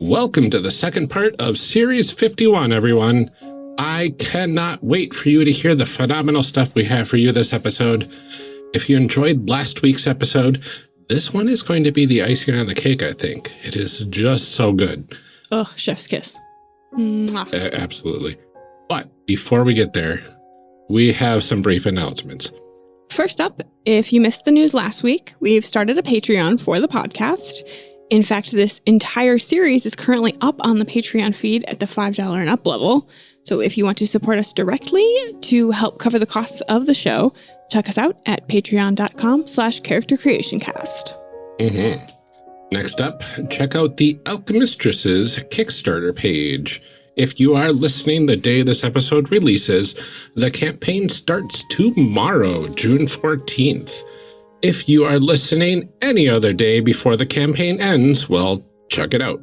Welcome to the second part of Series 51, everyone. I cannot wait for you to hear the phenomenal stuff we have for you this episode. If you enjoyed last week's episode, this one is going to be the icing on the cake, I think. It is just so good. Oh, chef's kiss. Mwah. Absolutely. But before we get there, we have some brief announcements. First up, if you missed the news last week, we've started a Patreon for the podcast. In fact, this entire series is currently up on the Patreon feed at the $5 and up level. So if you want to support us directly to help cover the costs of the show, check us out at patreon.com/charactercreationcast. Next up, check out the Alchemistresses Kickstarter page. If you are listening the day this episode releases, the campaign starts tomorrow, June 14th. If you are listening any other day before the campaign ends, well, check it out.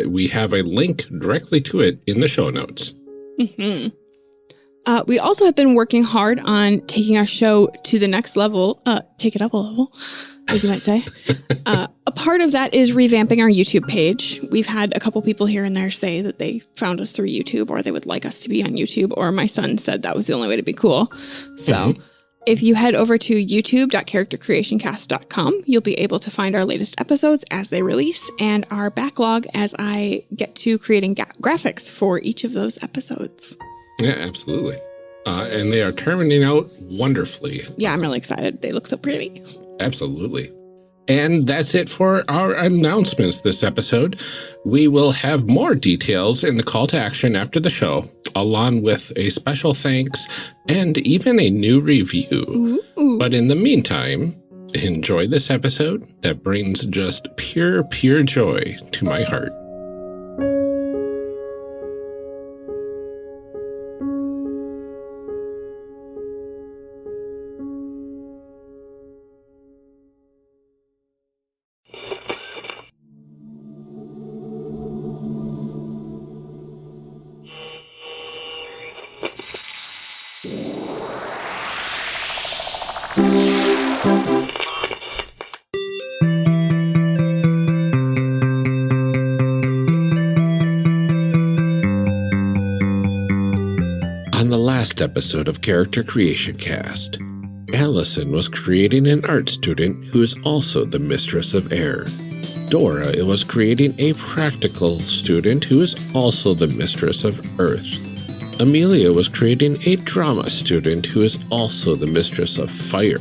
We have a link directly to it in the show notes. We also have been working hard on taking our show to the next level, take it up a level, as you might say. A part of that is revamping our YouTube page. We've had a couple people here and there say that they found us through YouTube, or they would like us to be on YouTube, or my son said that was the only way to be cool. So if you head over to youtube.charactercreationcast.com, you'll be able to find our latest episodes as they release and our backlog as I get to creating graphics for each of those episodes. Yeah, absolutely. And they are turning out wonderfully. Yeah, I'm really excited. They look so pretty. Absolutely. And that's it for our announcements this episode. We will have more details in the call to action after the show, along with a special thanks and even a new review. Ooh. But in the meantime, enjoy this episode that brings just pure joy to my heart. Episode of Character Creation Cast, Allison was creating an art student who is also the mistress of air. Dora was creating a practical student who is also the mistress of earth. Amelia was creating a drama student who is also the mistress of fire.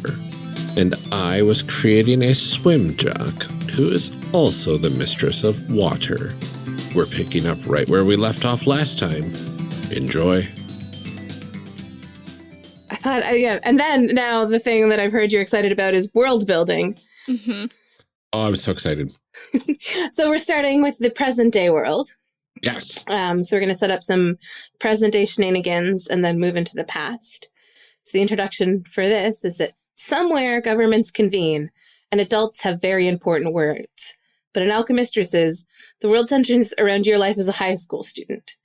And I was creating a swim jock who is also the mistress of water. We're picking up right where we left off last time. Enjoy. And then now the thing that I've heard you're excited about is world building. Oh, I'm so excited. So we're starting with the present day world. Yes. So we're going to set up some present day shenanigans and then move into the past. So the introduction for this is that somewhere governments convene and adults have very important words. But in Alchemistresses, the world centers around your life as a high school student.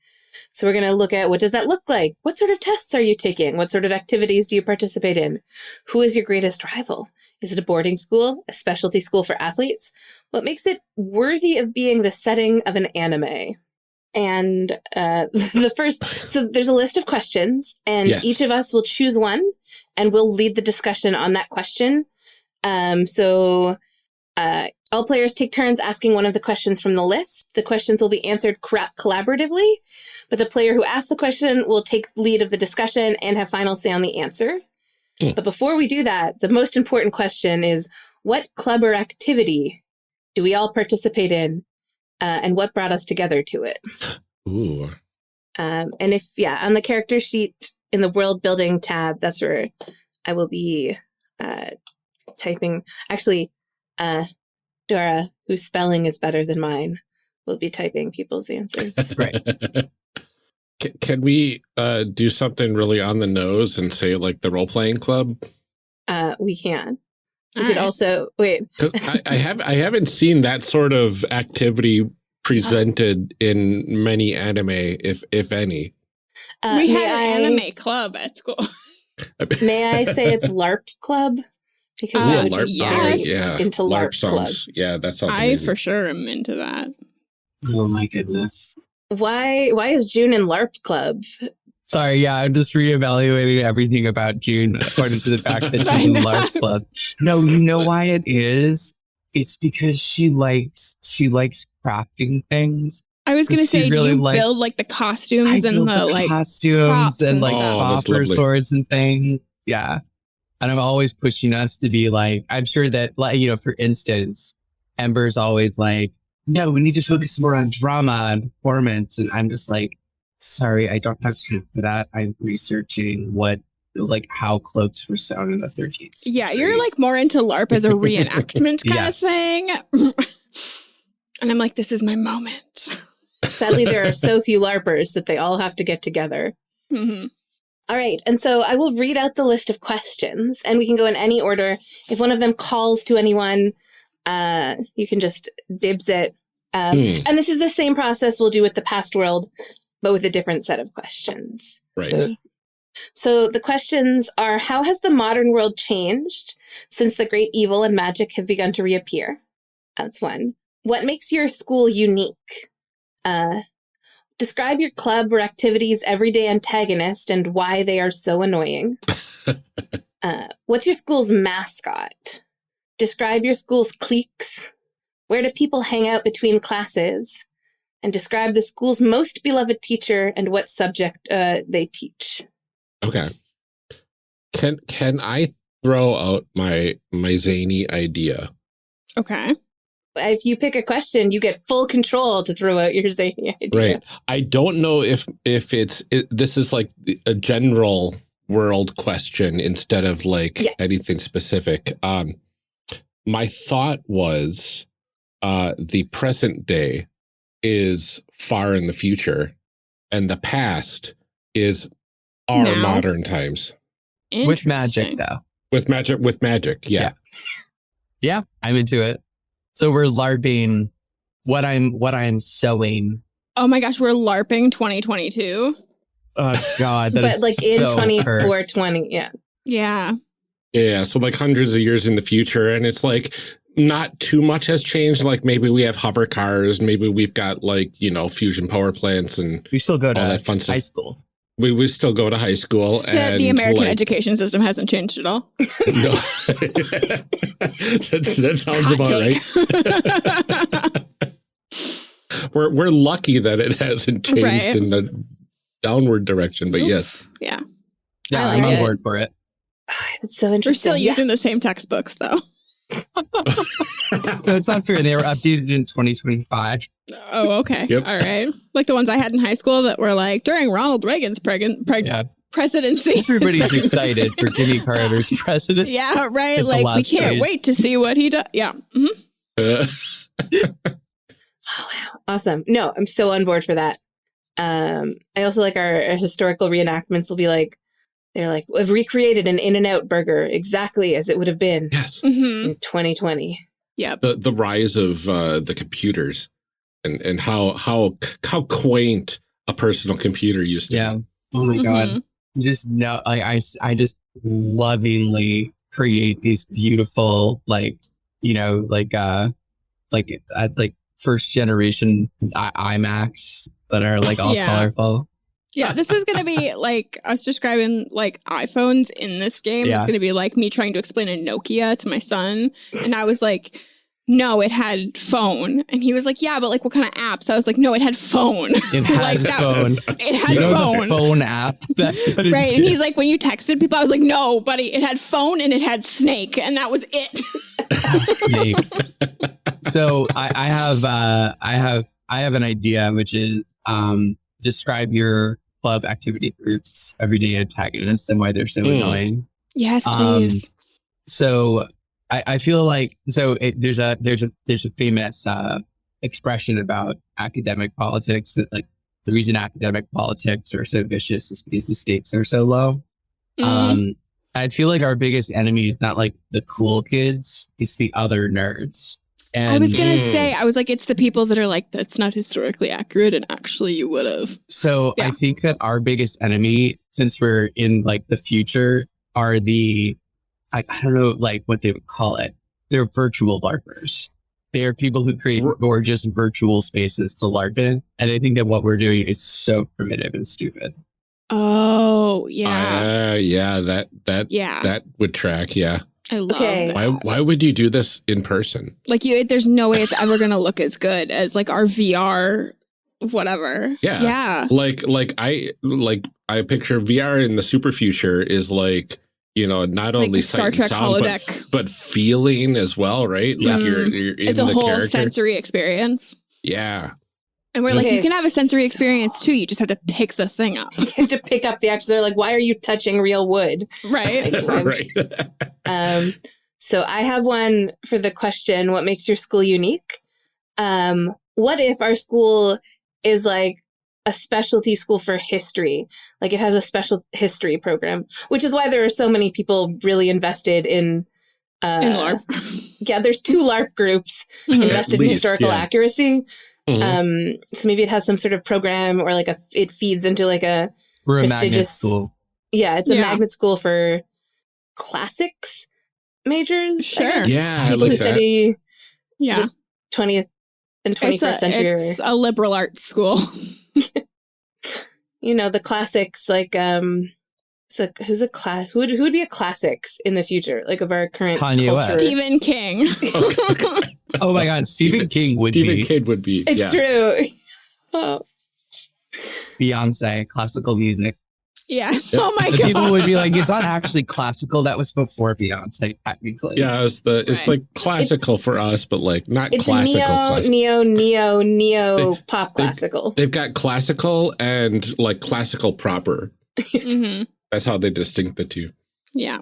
So we're going to look at, what does that look like? What sort of tests are you taking? What sort of activities do you participate in? Who is your greatest rival? Is it a boarding school, a specialty school for athletes? What makes it worthy of being the setting of an anime? And so there's a list of questions, and each of us will choose one, and we'll lead the discussion on that question. All players take turns asking one of the questions from the list. The questions will be answered collaboratively, but the player who asks the question will take lead of the discussion and have final say on the answer. But before we do that, the most important question is, what club or activity do we all participate in, and what brought us together to it? Ooh. And on the character sheet in the world building tab, that's where I will be typing. Actually, Dora, whose spelling is better than mine, will be typing people's answers. Right. Can we do something really on the nose and say like the role-playing club? We can. We could also wait. I haven't seen that sort of activity presented in many anime, if any. We had an anime club at school. May I say it's LARP club? Because I would yes. be into LARP sounds, club. Yeah, that sounds I amazing. for sure am into that. Oh my goodness. Why is June in LARP Club? Sorry, yeah, I'm just reevaluating everything about June according to the fact that she's in LARP Club. No, you know why it is? It's because she likes crafting things. I was gonna say, really do you build like the costumes and the like costumes props and like stuff? copper swords and things? Yeah, and I'm always pushing us to be like. I'm sure that, like, you know, for instance, Ember's always like, "No, we need to focus more on drama and performance," and I'm just like, "Sorry, I don't have time for that. I'm researching how cloaks were sewn in the 13th century." Yeah, you're like more into LARP as a reenactment kind of thing. And I'm like, this is my moment. Sadly, there are so few LARPers that they all have to get together. Mm-hmm. All right. And so I will read out the list of questions and we can go in any order. If one of them calls to anyone, you can just dibs it. And this is the same process we'll do with the past world, but with a different set of questions. Right. So the questions are, how has the modern world changed since the great evil and magic have begun to reappear? That's one. What makes your school unique? Describe your club or activity's everyday antagonist and why they are so annoying. What's your school's mascot? Describe your school's cliques. Where do people hang out between classes? And describe the school's most beloved teacher and what subject they teach. Okay. Can I throw out my zany idea? Okay. If you pick a question, you get full control to throw out your zany idea. Right. I don't know if this is like a general world question instead of like anything specific. My thought was the present day is far in the future and the past is our modern times. With magic, though. With magic. Yeah. Yeah, I'm into it. So we're LARPing what I'm sewing. Oh my gosh, we're LARPing 2022. Oh God, that but is like in so 2420, yeah. Yeah. Yeah, so like hundreds of years in the future, and it's like not too much has changed. Like maybe we have hover cars, maybe we've got like, you know, fusion power plants, and we still go to all that fun stuff. high school. We still go to high school. The American education system hasn't changed at all. No. that sounds Hot about right. We're lucky that it hasn't changed in the downward direction, but yes. Yeah. Yeah, I like I'm on it. board for it. It's so interesting. We're still using the same textbooks, though. No, it's not fair. They were updated in 2025. Oh, okay. Yep. All right. Like the ones I had in high school that were like during Ronald Reagan's presidency. Everybody's excited for Jimmy Carter's presidency. Yeah, right. Like we can't wait to see what he does. Yeah. Mm-hmm. Oh, wow. Awesome. No, I'm so on board for that. I also like our historical reenactments will be like, they're like, we've recreated an In-N-Out burger exactly as it would have been in 2020. Yeah. The rise of the computers and how quaint a personal computer used to be. Oh my God. Just no, I just lovingly create these beautiful, like first generation iMacs that are like all colorful. Yeah, this is going to be like us describing like iPhones in this game. It's going to be like me trying to explain a Nokia to my son. And I was like, no, it had phone. And he was like, yeah, but like what kind of apps? I was like, no, it had phone. It had phone. It had phone. The phone app. That's what it right. did. And he's like, when you texted people, I was like, no, buddy, it had phone and it had snake. And that was it. Snake. So I have an idea, which is describe your club activity groups, everyday antagonists, and why they're so annoying. Yes, please. So I feel like there's a famous expression about academic politics that like the reason academic politics are so vicious is because the stakes are so low. I feel like our biggest enemy is not like the cool kids; it's the other nerds. And I was going to say, I was like, it's the people that are like, that's not historically accurate. And actually you would have. So I think that our biggest enemy, since we're in like the future, are I don't know, like what they would call it. They're virtual LARPers. They are people who create gorgeous virtual spaces to LARP in. And I think that what we're doing is so primitive and stupid. Oh, yeah. That would track. Yeah. I love that. Why would you do this in person? Like there's no way it's ever going to look as good as like our VR, whatever. Yeah. Yeah. Like I picture VR in the super future is like, not only like Star Trek sound, holodeck, but feeling as well, right? Yeah. Like you're in it's a the whole character. sensory experience. Yeah. And we're like, you can have a sensory experience too. You just have to pick the thing up. You have to pick up the actual. They're like, why are you touching real wood? Right. Right. So I have one for the question, what makes your school unique? What if our school is like a specialty school for history? Like it has a special history program, which is why there are so many people really invested in LARP. Yeah, there's 2 LARP groups invested in historical accuracy. Mm-hmm. So maybe it has some sort of program or like it feeds into like a prestigious school. Yeah, it's a magnet school for classics majors. Sure. Yeah, people who study the 20th and 21st century. It's a liberal arts school. The classics like so who would be a classics in the future, like of our current Kanye West. Stephen King. Oh my God, Stephen King would be. It's true. Oh. Beyonce, classical music. Yes. Oh my God. People would be like, it's not actually classical. That was before Beyonce, technically. Yeah, it's like classical for us, but like not it's classical. Neo pop classical. They've got classical and like classical proper. Mm-hmm. That's how they distinct the two. Yeah.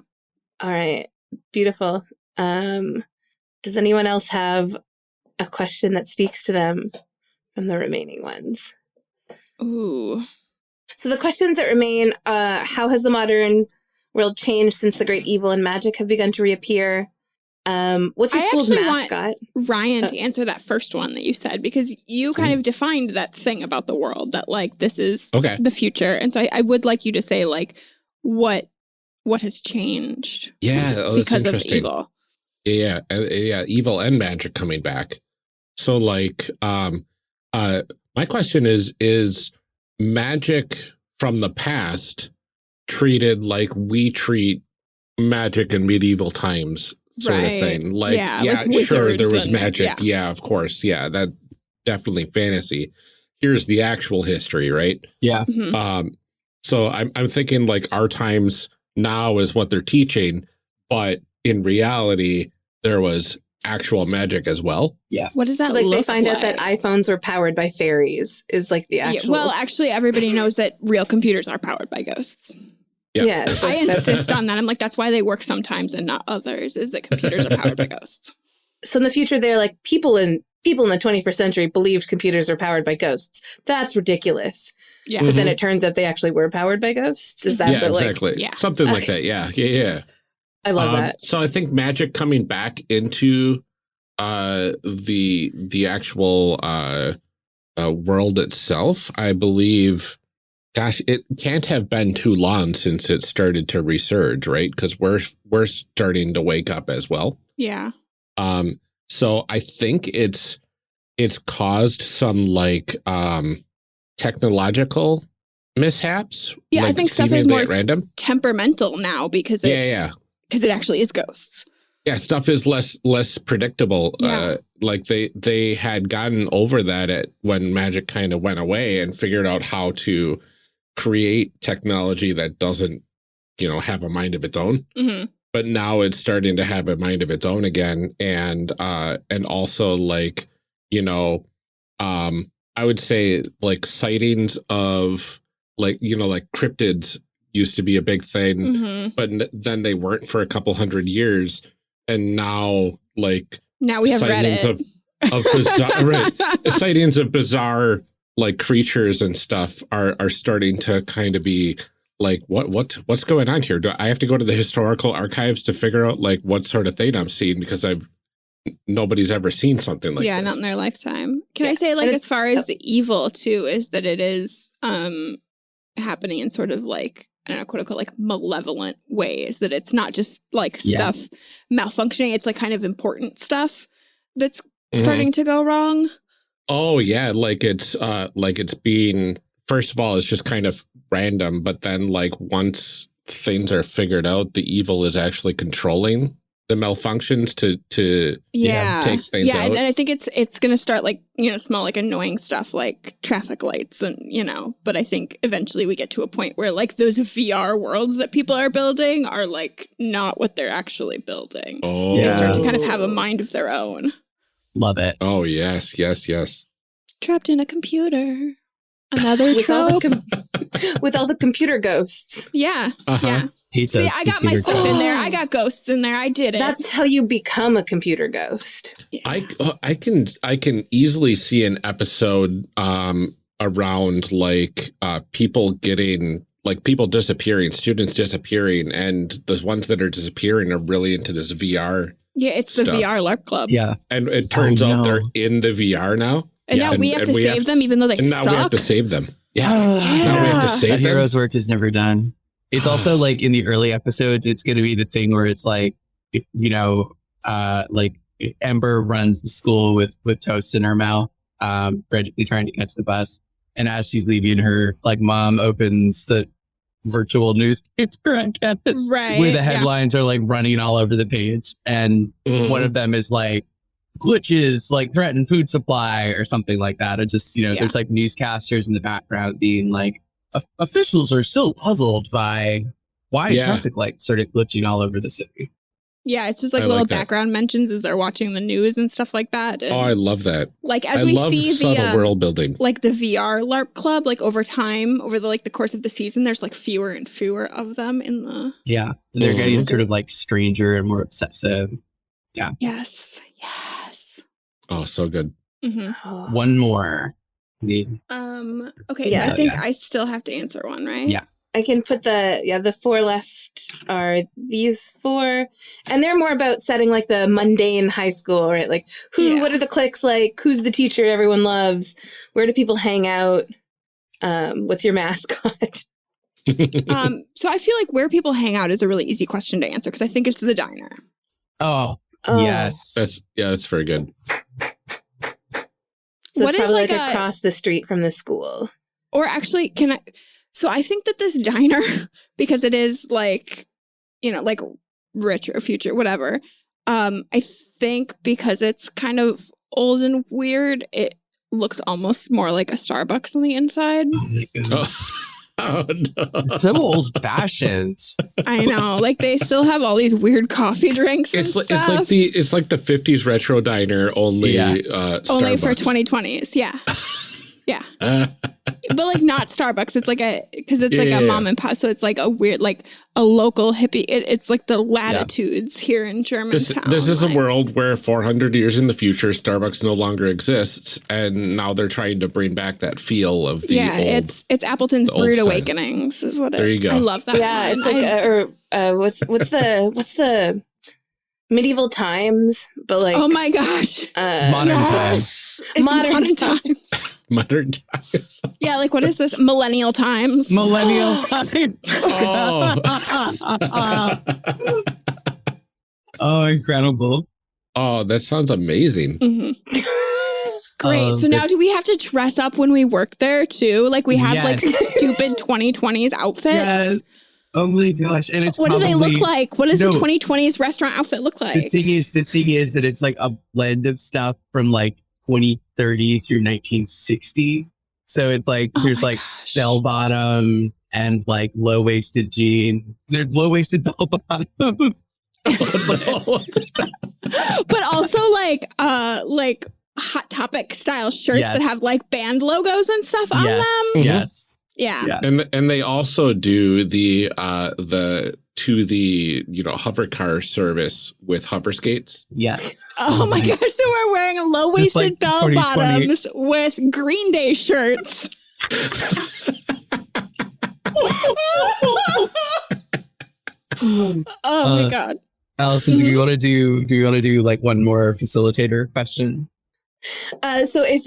All right. Beautiful. Does anyone else have a question that speaks to them from the remaining ones? Ooh. So the questions that remain, how has the modern world changed since the great evil and magic have begun to reappear? What's your school's mascot? Want Ryan to answer that first one that you said, because you kind of defined that thing about the world that like this is the future. And so I would like you to say like what has changed because of evil. Yeah, evil and magic coming back. So like my question is magic from the past treated like we treat magic in medieval times sort of thing. Like, like sure, there was magic. Yeah, of course. Yeah, that definitely fantasy. Here's the actual history, right? Yeah. Mm-hmm. So I'm thinking like our times now is what they're teaching, but in reality, there was actual magic as well. Yeah. What does that so, like? Look they find like? out that iPhones were powered by fairies is like the actual. Well, actually, everybody knows that real computers are powered by ghosts. Yeah. I insist on that. I'm like, that's why they work sometimes and not others, is that computers are powered by ghosts. So in the future, they're like people in the 21st century believed computers are powered by ghosts. That's ridiculous. Yeah. But then it turns out they actually were powered by ghosts. Is that exactly? Yeah. Something like that. Yeah. I love that. So I think magic coming back into the actual world itself, I believe. Gosh, it can't have been too long since it started to resurge, right? Because we're starting to wake up as well. Yeah. So I think it's caused some like technological mishaps. Yeah, like I think stuff is more random. temperamental now because it's because it actually is ghosts. Yeah, stuff is less predictable. Yeah. Like they had gotten over that when magic kind of went away and figured out how to create technology that doesn't, have a mind of its own. Mm-hmm. But now it's starting to have a mind of its own again, and also like, I would say like sightings of like cryptids used to be a big thing, but then they weren't for a couple hundred years, and now we have sightings of bizarre sightings of bizarre like creatures and stuff are starting to kind of be like, what's going on here? Do I have to go to the historical archives to figure out like what sort of thing I'm seeing, because nobody's ever seen something like this. Not in their lifetime. Can I say like as far as the evil too is that it is happening in sort of like, I don't know, quote unquote, like malevolent ways, that it's not just like stuff malfunctioning. It's like kind of important stuff that's starting to go wrong. Oh yeah, like it's being, first of all, it's just kind of random, but then like once things are figured out, the evil is actually controlling the malfunctions to take things out. And I think it's going to start like, small, like annoying stuff like traffic lights and, but I think eventually we get to a point where like those VR worlds that people are building are like not what they're actually building. Oh. They start to kind of have a mind of their own. Love it. Oh, yes. Trapped in a computer. Another trope. With all the computer ghosts. Yeah. Uh-huh. Yeah. See, I got my stuff in there. I got ghosts in there. I did it. That's how you become a computer ghost. Yeah. I can easily see an episode around like people disappearing, students disappearing, and the ones that are disappearing are really into this VR. Yeah, it's the VR LARP club. Yeah. And it turns out they're in the VR now. And now we have to save them even though they suck. Now we have to save them. Yeah. Now we have to save them. Hero's work is never done. It's also like in the early episodes, it's going to be the thing where it's like, like Ember runs the school with toast in her mouth, frantically trying to catch the bus. And as she's leaving, her like mom opens the virtual newspaper on campus, where the headlines are like running all over the page. And one of them is like, glitches like threaten food supply or something like that. It just, there's like newscasters in the background being like, officials are still puzzled by why traffic lights started glitching all over the city. Yeah, it's just like little background mentions as they're watching the news and stuff like that. And I love that. Like as we see the world building, like the VR LARP club, like over time, over the course of the season, there's like fewer and fewer of them in the. Yeah, and they're getting sort of like stranger and more obsessive. Yeah. Yes. Oh, so good. Mm-hmm. One more. Okay, so I think I still have to answer one, right? Yeah. I can put the 4 left are these 4, and they're more about setting like the mundane high school, right? Like what are the cliques like? Who's the teacher everyone loves? Where do people hang out? What's your mascot? So I feel like where people hang out is a really easy question to answer because I think it's the diner. Oh. Yes. That's very good. So it's probably like across the street from the school. Or actually, so I think that this diner, because it is like, like rich or future, whatever. I think because it's kind of old and weird, it looks almost more like a Starbucks on the inside. Oh my God. Oh no. It's so old fashioned. I know. Like they still have all these weird coffee drinks and stuff. It's like the 50s retro diner only only for 2020s. Yeah. Yeah. But like not Starbucks. It's like because it's like a mom and pop. So it's like a weird, like a local hippie. It's like the Latitudes here in Germantown. This is a world where 400 years in the future, Starbucks no longer exists. And now they're trying to bring back that feel of the old, it's Appleton's Brewed Awakenings is what it is. There you go. I love that. Yeah. It's like, what's the medieval times, but like, oh my gosh. Modern times. It's modern times. Modern times. Yeah, like what is this? Millennial times. Millennial times. Oh, incredible. Oh, that sounds amazing. Mm-hmm. Great. So now do we have to dress up when we work there too? Like we have like stupid 2020s outfits? Yes. Oh my gosh. And it's what do they look like? What does the 2020s restaurant outfit look like? The thing is that it's like a blend of stuff from like 2030 through 1960. So it's like there's like bell bottom and like low-waisted jean. There's low-waisted bell bottom. But also like Hot Topic style shirts that have like band logos and stuff on them. Yes. Yeah. And they also do the hover car service with hover skates. Yes. Oh my gosh. So we're wearing low-waisted bell bottoms with Green Day shirts. Oh my God. Allison, do you want to do like one more facilitator question? So if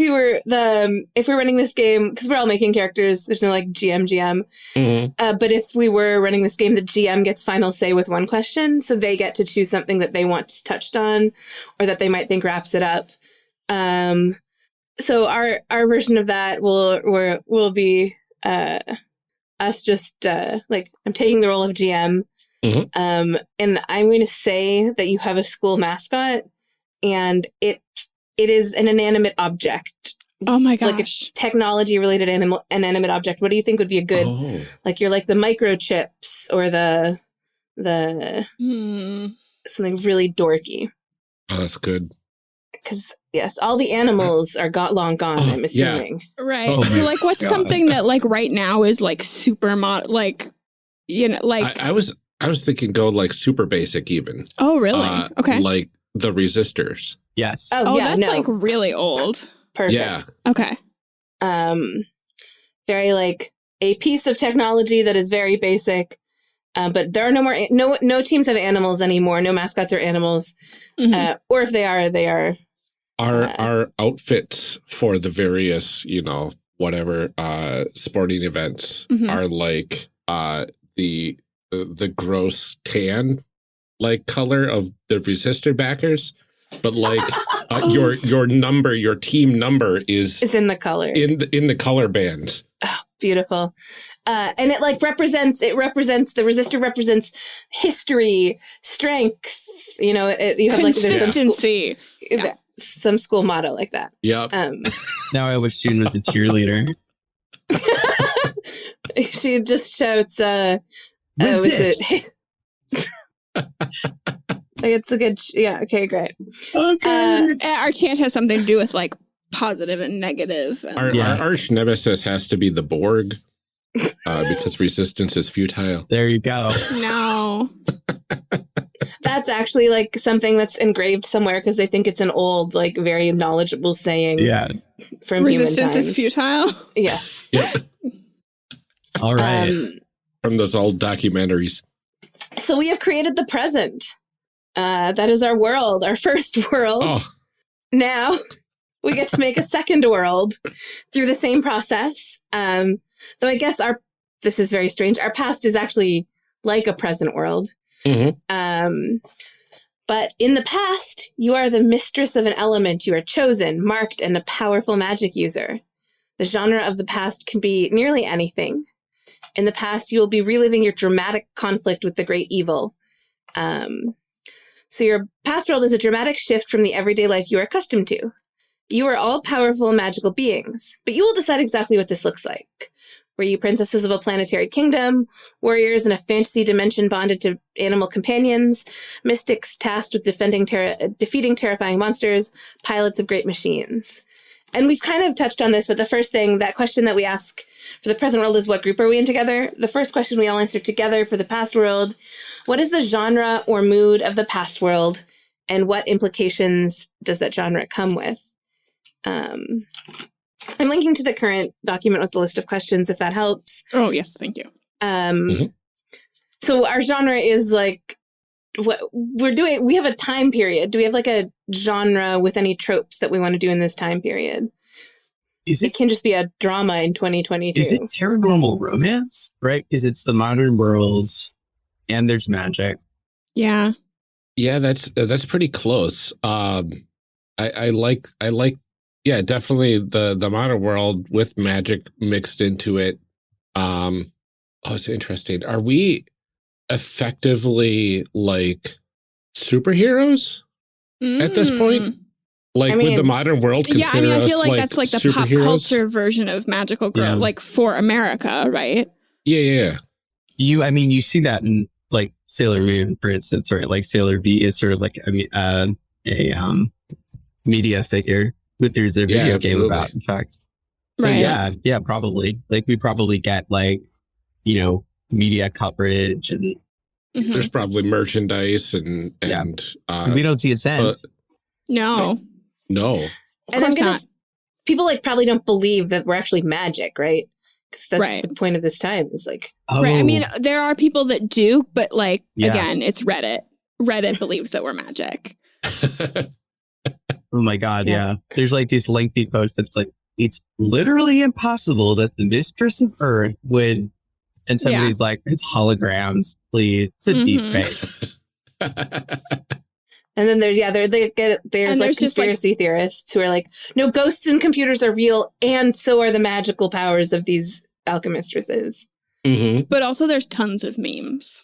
we're running this game, because we're all making characters, there's no like GM. Mm-hmm. But if we were running this game, the GM gets final say with one question. So they get to choose something that they want touched on or that they might think wraps it up. So our version of that will be us just like I'm taking the role of GM, and I'm going to say that you have a school mascot, and it is an inanimate object. Oh my gosh! Like a technology-related inanimate object. What do you think would be a good? Like you're like the microchips or the something really dorky. Oh, that's good. Because yes, all the animals are long gone. I'm assuming, right? Oh, so like, what's something that like right now is like super like, you know, like I was thinking go like super basic even. Oh really? Okay. Like the resistors. Yes. Oh yeah, that's like really old. Perfect. Yeah. Okay. Very like a piece of technology that is very basic. But there are no teams have animals anymore. No mascots are animals. Or if they are. Our outfits for the various, whatever sporting events are like the gross tan like color of the resistor backers, but like your team number is in the color in the color bands. Oh, beautiful. And it like represents the resistor represents history, strength. You know, you have like consistency. Some school motto like that. Yep. Now I wish June was a cheerleader. She just shouts, resist. It's a good, okay, great. Okay. Our chant has something to do with like positive and negative. Our arch nemesis has to be the Borg, because resistance is futile. There you go. No. That's actually like something that's engraved somewhere because they think it's an old, like very knowledgeable saying. Yeah. From resistance human times. is futile. Yes. Yep. All right. From those old documentaries. So we have created the present. That is our world, our first world. Oh. Now we get to make a second world through the same process. Though I guess this is very strange. Our past is actually like a present world. But in the past, you are the mistress of an element. You are chosen, marked, and a powerful magic user. The genre of the past can be nearly anything. In the past, you will be reliving your dramatic conflict with the great evil. So your past world is a dramatic shift from the everyday life you are accustomed to. You are all powerful magical beings, but you will decide exactly what this looks like. Were you princesses of a planetary kingdom, warriors in a fantasy dimension bonded to animal companions, mystics tasked with defeating terrifying monsters, pilots of great machines? And we've kind of touched on this, but the first thing, that question that we ask for the present world is, what group are we in together? The first question we all answer together for the past world: what is the genre or mood of the past world, and what implications does that genre come with? I'm linking to the current document with the list of questions, if that helps. Oh, yes, thank you. So our genre is like, what we're doing, we have a time period. Do we have like a genre with any tropes that we want to do in this time period? It can just be a drama in 2022. Is it paranormal romance? Right? Because it's the modern world and there's magic. Yeah. Yeah, that's pretty close. I like definitely the modern world with magic mixed into it. It's interesting. Are we effectively like superheroes at this point? Like, would the modern world consider I feel us like that's like the pop culture version of magical girl, like for America, right? Yeah. You see that in like Sailor Moon, for instance, right? Like Sailor V is sort of like a media figure that there's a video game about, in fact. So right. Yeah, probably. Like we probably get like, media coverage and there's probably merchandise and we don't see a sense. No. And people like probably don't believe that we're actually magic, right? Because that's the point of this time is like, right. I mean, there are people that do, but like, again, it's Reddit. Reddit believes that we're magic. Oh my God, yeah. There's like these lengthy posts that's like, it's literally impossible that the mistress of Earth would, and somebody's like, it's holograms, please. It's a deep fake. And then there's And like there's just, like- conspiracy theorists who are like, no, ghosts and computers are real, and so are the magical powers of these alchemistresses. Mm-hmm. But also there's tons of memes.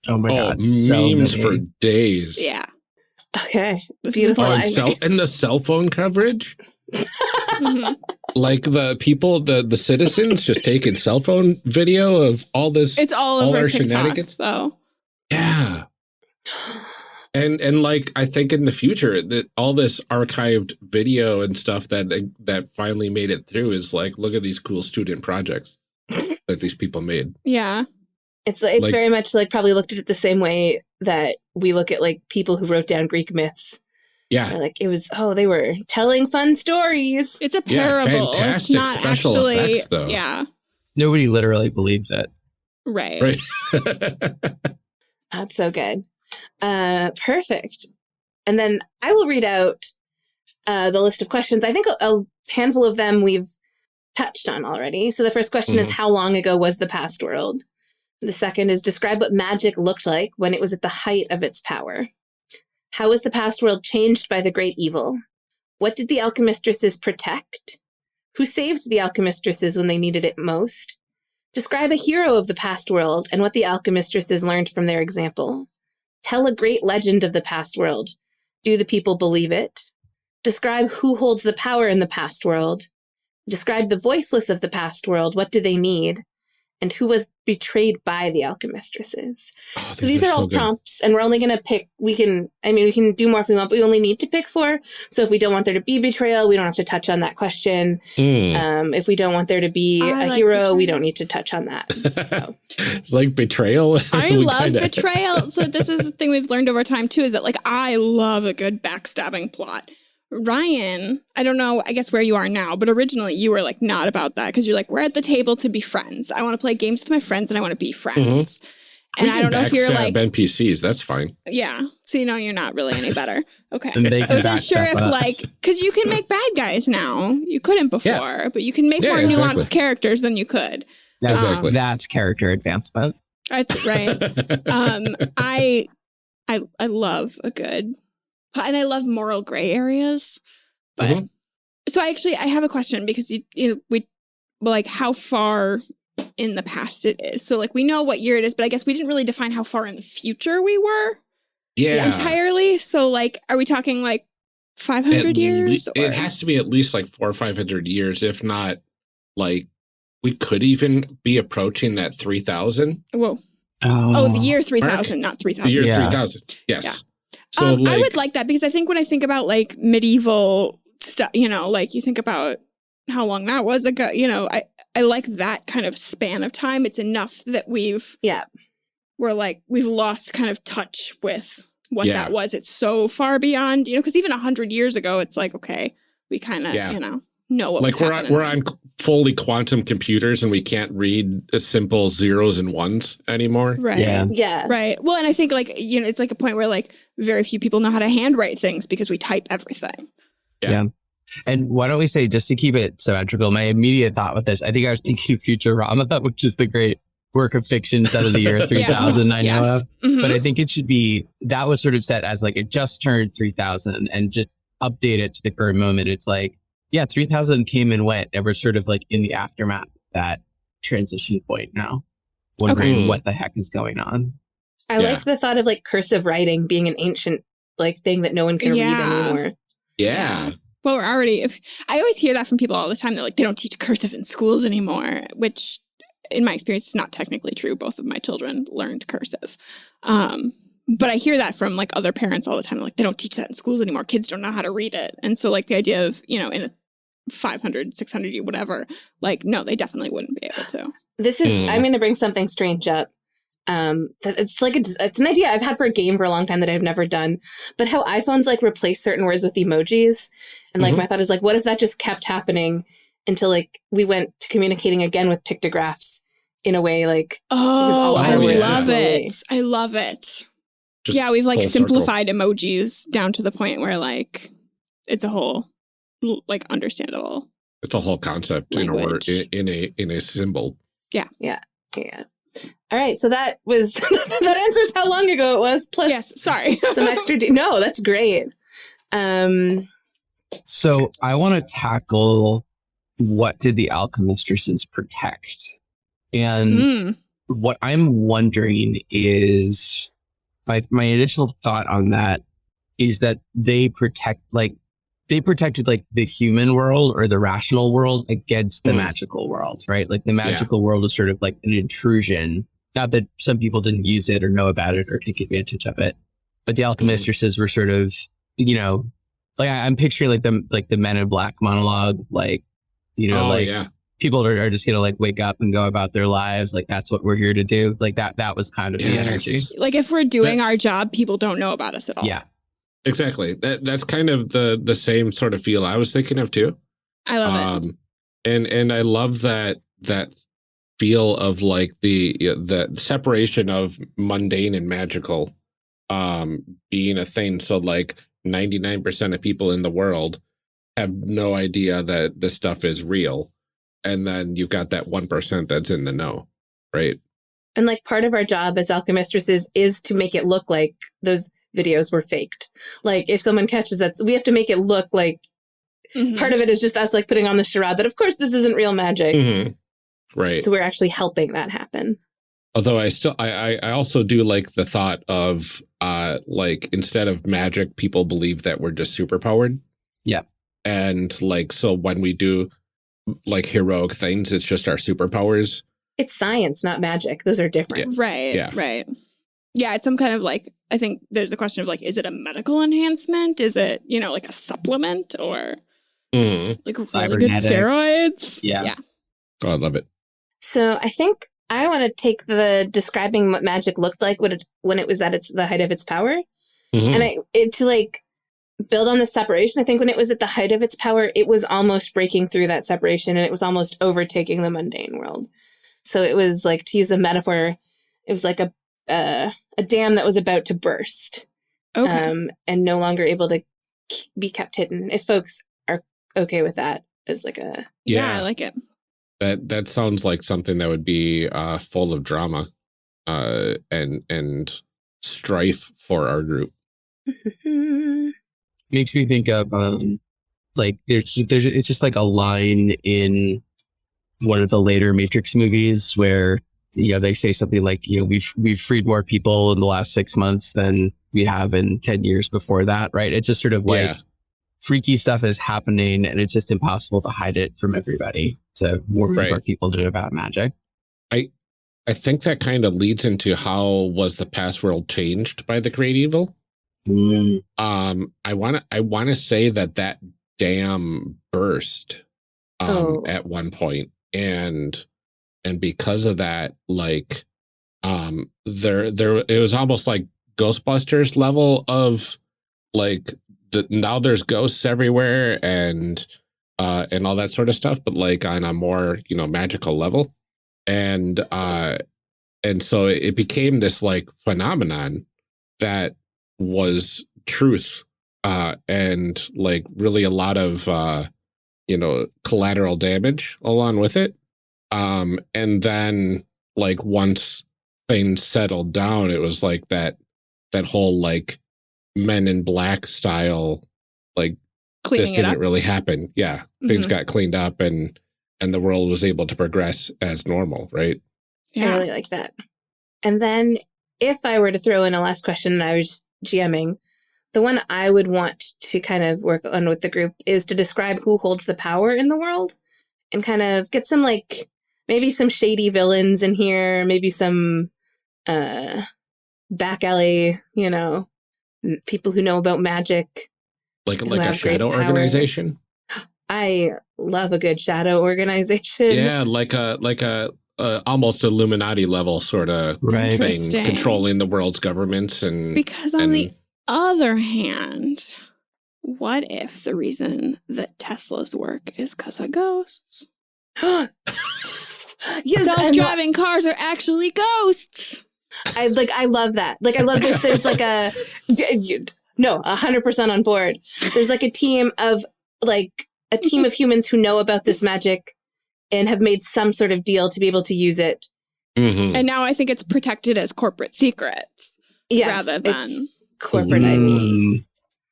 Oh my God. memes so for many. days. Yeah. Okay. This is Beautiful. And the cell phone coverage, Mhm. like the people, the citizens just taking cell phone video of all this. It's all All over our TikTok, shenanigans? though. Yeah. And like, I think in the future that all this archived video and stuff that finally made it through is like, look at these cool student projects that these people made. Yeah. It's Like- very much like probably looked at it the same way that we look at like people who wrote down Greek myths. Yeah. Or, like it was, they were telling fun stories. It's a Yeah, parable. fantastic It's not special actually, effects, though. Yeah. Nobody literally believes it. Right. Right. That's so good. Perfect. And then I will read out the list of questions. I think a handful of them we've touched on already. So the first question is, how long ago was the past world? The second is, describe what magic looked like when it was at the height of its power. How was the past world changed by the great evil? What did the alchemistresses protect? Who saved the alchemistresses when they needed it most? Describe a hero of the past world and what the alchemistresses learned from their example. Tell a great legend of the past world. Do the people believe it? Describe who holds the power in the past world. Describe the voiceless of the past world. What do they need? And who was betrayed by the alchemistresses? Oh, So these are all good. prompts, and we're only going to pick, we can do more if we want, but we only need to pick 4. So if we don't want there to be betrayal, we don't have to touch on that question. If we don't want there to be I a like hero, betrayal. we don't need to touch on that. So Like betrayal. I We love kinda- betrayal. So this is the thing we've learned over time too, is that like I love a good backstabbing plot. Ryan, I don't know, I guess where you are now, but originally you were like not about that because you're like, we're at the table to be friends. I want to play games with my friends and I want to be friends. And We I can don't know if you're backstab like, NPCs. That's fine. yeah. So you know you're not really any better. Okay. And they I can wasn't sure backstab if us. like, because you can make bad guys now. You couldn't before, but you can make Yeah, more nuanced exactly. characters than you could. Exactly. That's character advancement. That's right. I love a good, and I love moral gray areas. But Mhm. so I have a question because we like how far in the past it is. So like we know what year it is, but I guess we didn't really define how far in the future we were Yeah. entirely. So like, are we talking like 500 years? It has to be at least like 400 or 500 years. If not, like we could even be approaching that 3000. Whoa. Oh, the year 3000, not 3000. The year Yeah. 3000. Yes. Yeah. So I would like that because I think when I think about like medieval stuff, like you think about how long that was ago, I like that kind of span of time. It's enough that we've lost kind of touch with what that was. It's so far beyond, because even 100 years ago, it's like, okay, we kind of, know what like was we're on fully quantum computers and we can't read simple zeros and ones anymore. Right. yeah. Right. Well, and I think like, it's like a point where like very few people know how to handwrite things because we type everything. Yeah. And why don't we say, just to keep it symmetrical, my immediate thought with this, I think I was thinking Futurama, which is the great work of fiction set of the year 3000 I know of. Mhm. But I think it should be, that was sort of set as like it just turned 3000 and just update it to the current moment. It's like, yeah, 3000 came and went. And we're sort of like in the aftermath of that transition point now, wondering what the heck is going on. I like the thought of like cursive writing being an ancient like thing that no one can read anymore. Yeah. Well, I always hear that from people all the time. They're like, they don't teach cursive in schools anymore, which in my experience is not technically true. Both of my children learned cursive. But I hear that from like other parents all the time. They're like, they don't teach that in schools anymore. Kids don't know how to read it. And so like the idea of, in a 500, 600 year, whatever, like, no, they definitely wouldn't be able to. This is, I'm going to bring something strange up. That it's like, it's an idea I've had for a game for a long time that I've never done, but how iPhones like replace certain words with emojis. And like, my thought is like, what if that just kept happening until like we went to communicating again with pictographs in a way like, Oh, I our words love were it. I love it. Just Yeah, we've like full circle. simplified emojis down to the point where like it's a whole like understandable. It's a whole concept in a word, Language. in a symbol. yeah. All right, so that was that answers how long ago it was. Plus, Yes, sorry. some extra. No, that's great. So I want to tackle what did the Alchemistresses protect? And what I'm wondering is my initial thought on that is that they protected like the human world or the rational world against the magical world, right? Like the magical world is sort of like an intrusion. Not that some people didn't use it or know about it or take advantage of it, but the Alchemistresses were sort of, you know, like I'm picturing like the Men in Black monologue, like, you know, people are just gonna like wake up and go about their lives, like that's what we're here to do. Like that was kind of the energy. Like if we're doing our job, people don't know about us at all. Yeah. Exactly. That's kind of the same sort of feel I was thinking of too. I love it. And I love that feel of like the separation of mundane and magical being a thing. So like 99% of people in the world have no idea that this stuff is real. And then you've got that 1% that's in the know, right? And like part of our job as alchemistresses is to make it look like those videos were faked. Like if someone catches that, we have to make it look like part of it is just us like putting on the charade that of course this isn't real magic. Right. So we're actually helping that happen. Although I also do like the thought of like instead of magic, people believe that we're just superpowered. Yeah. And like, so when we do like heroic things, it's just our superpowers. It's science, not magic. Those are different. Yeah. Right. Yeah. Right. Yeah. It's some kind of like, I think there's a question of like, is it a medical enhancement? Is it, you know, like a supplement or like really good steroids? Yeah. Oh, I love it. So I think I want to take the describing what magic looked like when it was at the height of its power. And to like build on the separation, I think when it was at the height of its power, it was almost breaking through that separation and it was almost overtaking the mundane world. So it was like, to use a metaphor, it was like a dam that was about to burst. Okay. And no longer able to be kept hidden. If folks are okay with that as like a... Yeah, I like it. That sounds like something that would be full of drama and strife for our group. Makes me think of like there's it's just like a line in one of the later Matrix movies where, you know, they say something like, you know, we've freed more people in the last 6 months than we have in 10 years before that, right? It's just sort of like freaky stuff is happening and it's just impossible to hide it from everybody. So more people know about magic. I think that kind of leads into how was the past world changed by the great evil. I want to say that dam burst at one point, and because of that, like there it was almost like Ghostbusters level of like now there's ghosts everywhere and all that sort of stuff, but like on a more, you know, magical level. And so it became this like phenomenon that was truth and like really a lot of you know, collateral damage along with it. And then like once things settled down, it was like that whole like Men in Black style, like cleaning this didn't really happen. Yeah. Things got cleaned up and the world was able to progress as normal, right? Yeah. I really like that. And then if I were to throw in a last question and I was GMing, the one I would want to kind of work on with the group is to describe who holds the power in the world and kind of get some like maybe some shady villains in here, maybe some back alley, you know, people who know about magic. Like a shadow organization? I love a good shadow organization. Yeah, like a almost Illuminati level sort of thing, controlling the world's governments and because on the other hand, what if the reason that Tesla's work is because of ghosts? Yes, self-driving cars are actually ghosts. I love that. Like I love this. There's like 100% on board. There's like a team of humans who know about this magic and have made some sort of deal to be able to use it Mhm. And now I think it's protected as corporate secrets rather than it's corporate IP.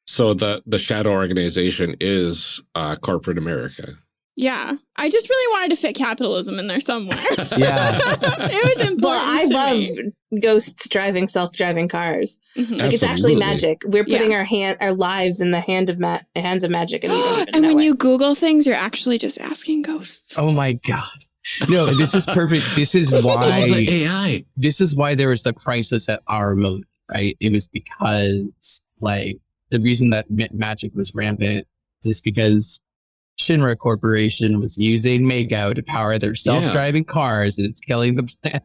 So the shadow organization is corporate America. Yeah. I just really wanted to fit capitalism in there somewhere. Yeah. It was important. Well, I to love me. ghosts driving self-driving cars. Mhm. Like it's actually Absolutely. magic. We're putting Yeah. our lives in the hands of magic, and we don't even And know when it. you Google things, you're actually just asking ghosts. Oh my God. No, this is perfect. This is Oh, the why AI. there was the crisis at our moment, right? It was because like the reason that magic was rampant is because Shinra Corporation was using Mako to power their self-driving cars, and it's killing the planet.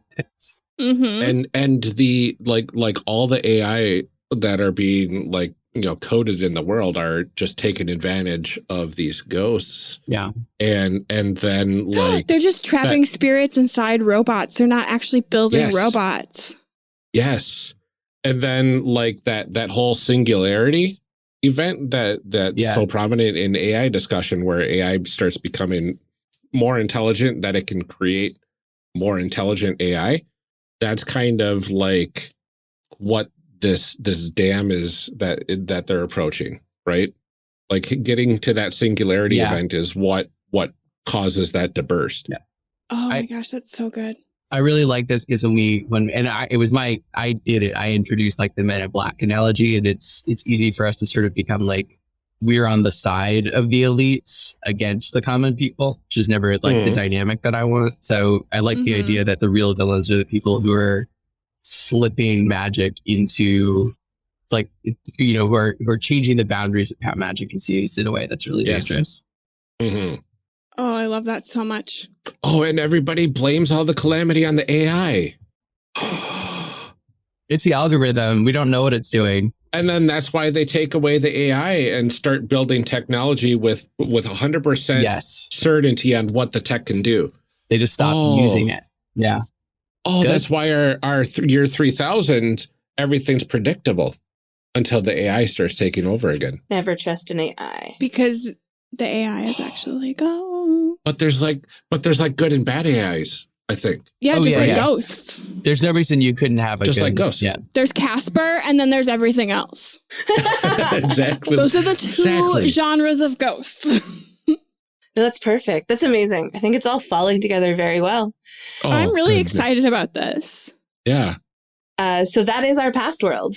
Mm-hmm. And the like all the AI that are being like, you know, coded in the world are just taking advantage of these ghosts. Yeah. And then like They're just trapping spirits inside robots. They're not actually building Yes. robots. yes. And then like that whole singularity event that's so prominent in AI discussion, where AI starts becoming more intelligent, that it can create more intelligent AI. That's kind of like what this dam is that they're approaching, right? Like getting to that singularity event is what causes that to burst. Yeah. Oh my gosh, that's so good. I really like this because I introduced like the Men in Black analogy, and it's easy for us to sort of become like, we're on the side of the elites against the common people, which is never like the dynamic that I want. So I like the idea that the real villains are the people who are slipping magic into, like, you know, who are changing the boundaries of how magic is used in a way that's really dangerous. Mm-hmm. Oh, I love that so much. Oh, and everybody blames all the calamity on the AI. It's the algorithm. We don't know what it's doing. And then that's why they take away the AI and start building technology with 100% certainty on what the tech can do. They just stop using it. Yeah. Oh, that's why our year 3000, everything's predictable until the AI starts taking over again. Never trust an AI. Because the AI is actually go. But there's like good and bad AIs, I think. Yeah, ghosts. There's no reason you couldn't have like ghosts. Yeah. There's Casper, and then there's everything else. Exactly. Those are the two genres of ghosts. No, that's perfect. That's amazing. I think it's all falling together very well. Oh, I'm really excited about this. Yeah. So that is our past world.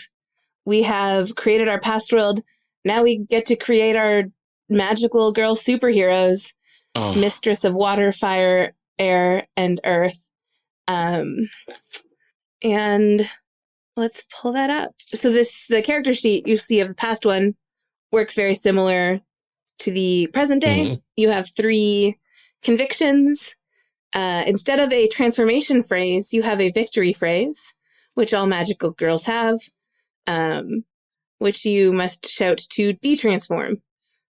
We have created our past world. Now we get to create our magical girl superheroes. Mistress of water, fire, air, and earth. And let's pull that up. So the character sheet you see of the past one works very similar to the present day. Mm-hmm. You have 3 convictions. Instead of a transformation phrase, you have a victory phrase, which all magical girls have, which you must shout to detransform.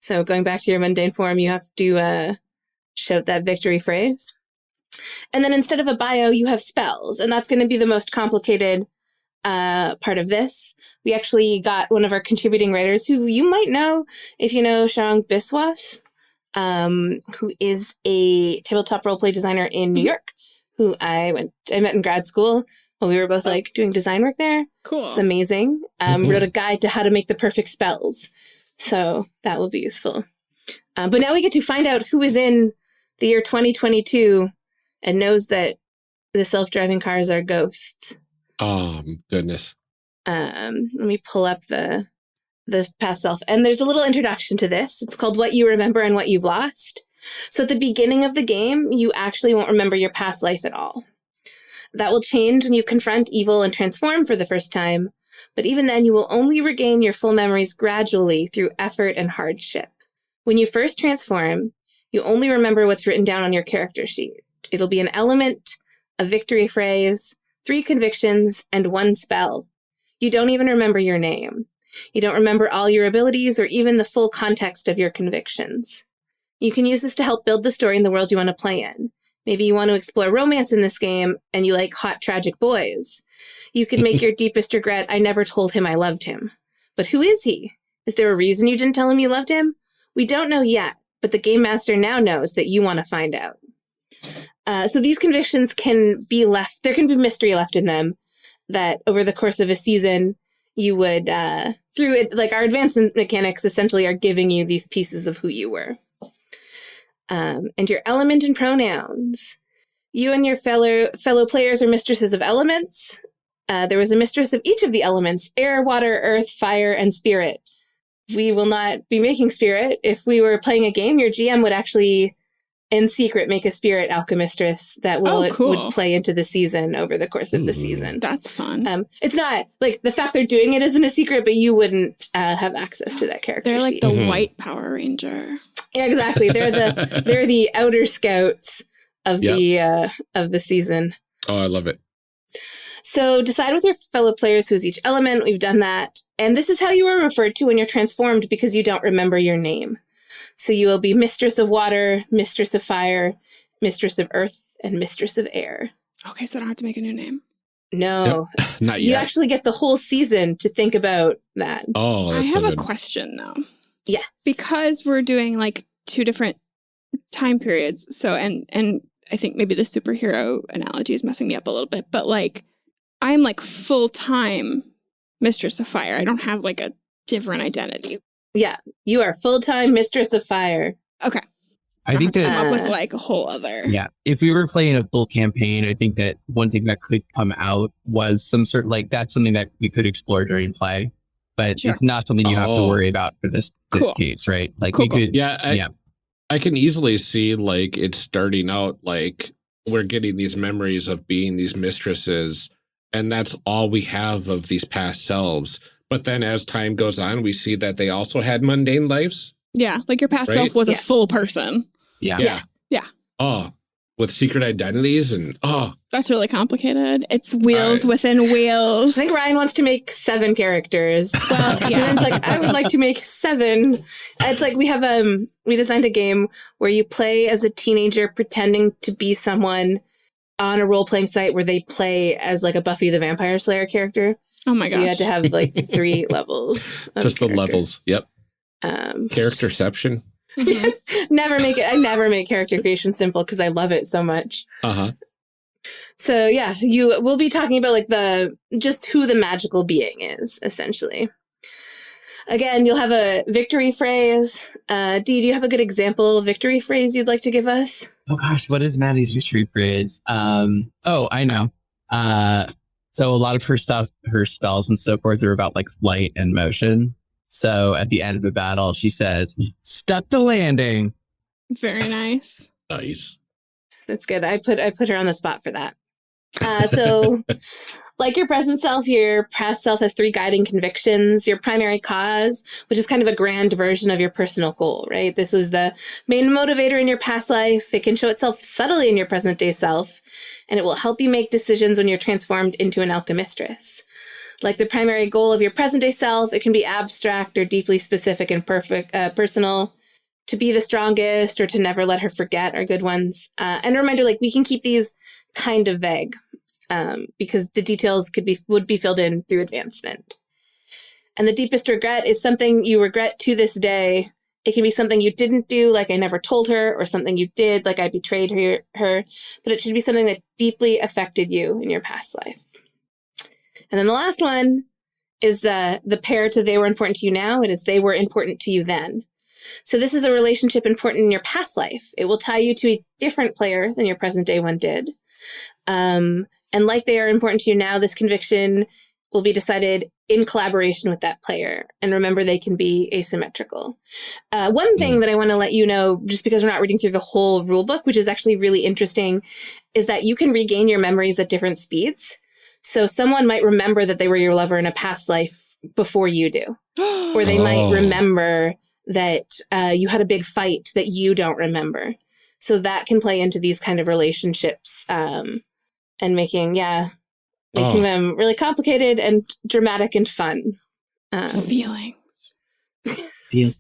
So going back to your mundane form, you have to shout that victory phrase. And then instead of a bio, you have spells. And that's going to be the most complicated part of this. We actually got one of our contributing writers, who you might know if you know Sharang Biswas, who is a tabletop roleplay designer in New York, who I met in grad school. We were both like doing design work there. Cool. It's amazing. Wrote a guide to how to make the perfect spells. So that will be useful. But now we get to find out who is in the year 2022 and knows that the self-driving cars are ghosts. Oh, goodness. Let me pull up the past self. And there's a little introduction to this. It's called What You Remember and What You've Lost. So at the beginning of the game, you actually won't remember your past life at all. That will change when you confront evil and transform for the first time. But even then, you will only regain your full memories gradually through effort and hardship. When you first transform, you only remember what's written down on your character sheet. It'll be an element, a victory phrase, 3 convictions, and 1 spell. You don't even remember your name. You don't remember all your abilities or even the full context of your convictions. You can use this to help build the story in the world you want to play in. Maybe you want to explore romance in this game and you like hot, tragic boys. You could make your deepest regret, I never told him I loved him. But who is he? Is there a reason you didn't tell him you loved him? We don't know yet, but the game master now knows that you want to find out. So these convictions can be left, there can be mystery left in them that over the course of a season, you would, through it, like our advancement mechanics essentially are giving you these pieces of who you were. And your element and pronouns. You and your fellow players are mistresses of elements. There was a mistress of each of the elements, air, water, earth, fire, and spirit. We will not be making spirit. If we were playing a game, your GM would actually, in secret, make a spirit alchemistress that would play into the season over the course of the season. That's fun. It's not, like, the fact they're doing it isn't a secret, but you wouldn't have access to that character They're like sheet. the white Power Ranger. Yeah, exactly. They're the outer scouts of the season. Oh, I love it. So decide with your fellow players who's each element. We've done that. And this is how you are referred to when you're transformed because you don't remember your name. So you will be Mistress of Water, Mistress of Fire, Mistress of Earth, and Mistress of Air. Okay, so I don't have to make a new name. No. Nope, not yet. You actually get the whole season to think about that. Oh, I have a question, though. Yes. Because we're doing like 2 different time periods. So, and I think maybe the superhero analogy is messing me up a little bit, but like I'm like full-time Mistress of Fire. I don't have like a different identity. Yeah, you are full-time Mistress of Fire. Okay. I think come that up with like a whole other. Yeah, if we were playing a full campaign, I think that one thing that could come out was some sort of like that's something that we could explore during play, but Sure. it's not something you have to worry about for this Cool. case, right? Like Cool, we could, I can easily see like it's starting out like we're getting these memories of being these mistresses, and that's all we have of these past selves. But then as time goes on, we see that they also had mundane lives. Yeah, like your past Right? self was Yeah. a full person. Yeah. Oh, with secret identities and That's really complicated. It's wheels within wheels. I think Ryan wants to make 7 characters. Well, And yeah. it's like, I would like to make 7. It's like we have we designed a game where you play as a teenager pretending to be someone on a role-playing site where they play as like a Buffy the Vampire Slayer character. Oh my So gosh. you had to have like 3 levels. Of just the character. levels. Yep. Characterception. Mhm. I never make character creation simple because I love it so much. Uh-huh. So yeah, we'll be talking about like just who the magical being is, essentially. Again, you'll have a victory phrase. Dee, do you have a good example victory phrase you'd like to give us? Oh gosh, what is Maddie's victory phrase? Oh, I know. So a lot of her stuff, her spells and so forth are about like flight and motion. So at the end of a battle, she says, "Stuck the landing." Very nice. Nice. That's good. I put her on the spot for that. So like your present self, your past self has 3 guiding convictions. Your primary cause, which is kind of a grand version of your personal goal, right? This was the main motivator in your past life. It can show itself subtly in your present day self, and it will help you make decisions when you're transformed into an alchemistress. Like the primary goal of your present day self, it can be abstract or deeply specific and personal. To be the strongest or to never let her forget are good ones. And a reminder, like we can keep these kind of vague because the details would be filled in through advancement. And the deepest regret is something you regret to this day. It can be something you didn't do, like I never told her, or something you did, like I betrayed her. But it should be something that deeply affected you in your past life. And then the last one is the pair to they were important to you now. It is they were important to you then. So this is a relationship important in your past life. It will tie you to a different player than your present day one did. And like they are important to you now, this conviction will be decided in collaboration with that player. And remember, they can be asymmetrical. One thing that I want to let you know, just because we're not reading through the whole rule book, which is actually really interesting, is that you can regain your memories at different speeds. So someone might remember that they were your lover in a past life before you do. Or they might remember that you had a big fight that you don't remember. So that can play into these kind of relationships and making them really complicated and dramatic and fun. Feelings. Yeah.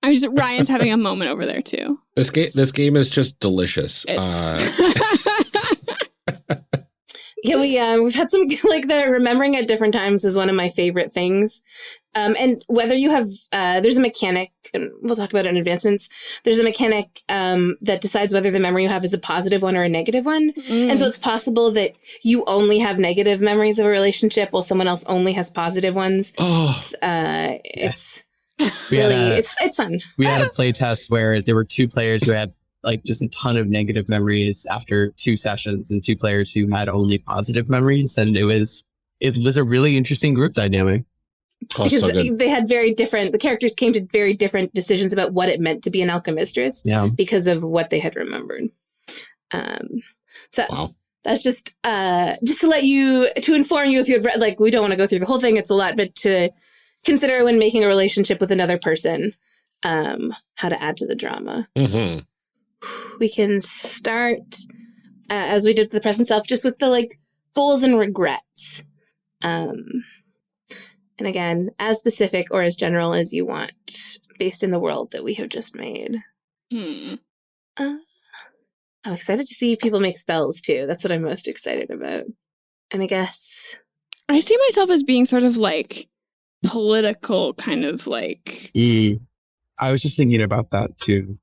Ryan's having a moment over there too. This game is just delicious. Yeah, we've had some, like, the remembering at different times is one of my favorite things. And whether you have, there's a mechanic, and we'll talk about it in advancements. There's a mechanic that decides whether the memory you have is a positive one or a negative one. And so it's possible that you only have negative memories of a relationship while someone else only has positive ones. It's really, it's fun. We had a play test where there were 2 players who had like just a ton of negative memories after 2 sessions, and 2 players who had only positive memories. And it was a really interesting group dynamic. Because they had the characters came to very different decisions about what it meant to be an alchemistress because of what they had remembered. That's just to inform you if you had read, like, we don't want to go through the whole thing. It's a lot, but to consider when making a relationship with another person, how to add to the drama. Mm-hmm. We can start, as we did with the present self, just with the, like, goals and regrets. And again, as specific or as general as you want, based in the world that we have just made. I'm excited to see people make spells, too. That's what I'm most excited about. And I guess I see myself as being sort of, like, political, kind of, like... I was just thinking about that, too.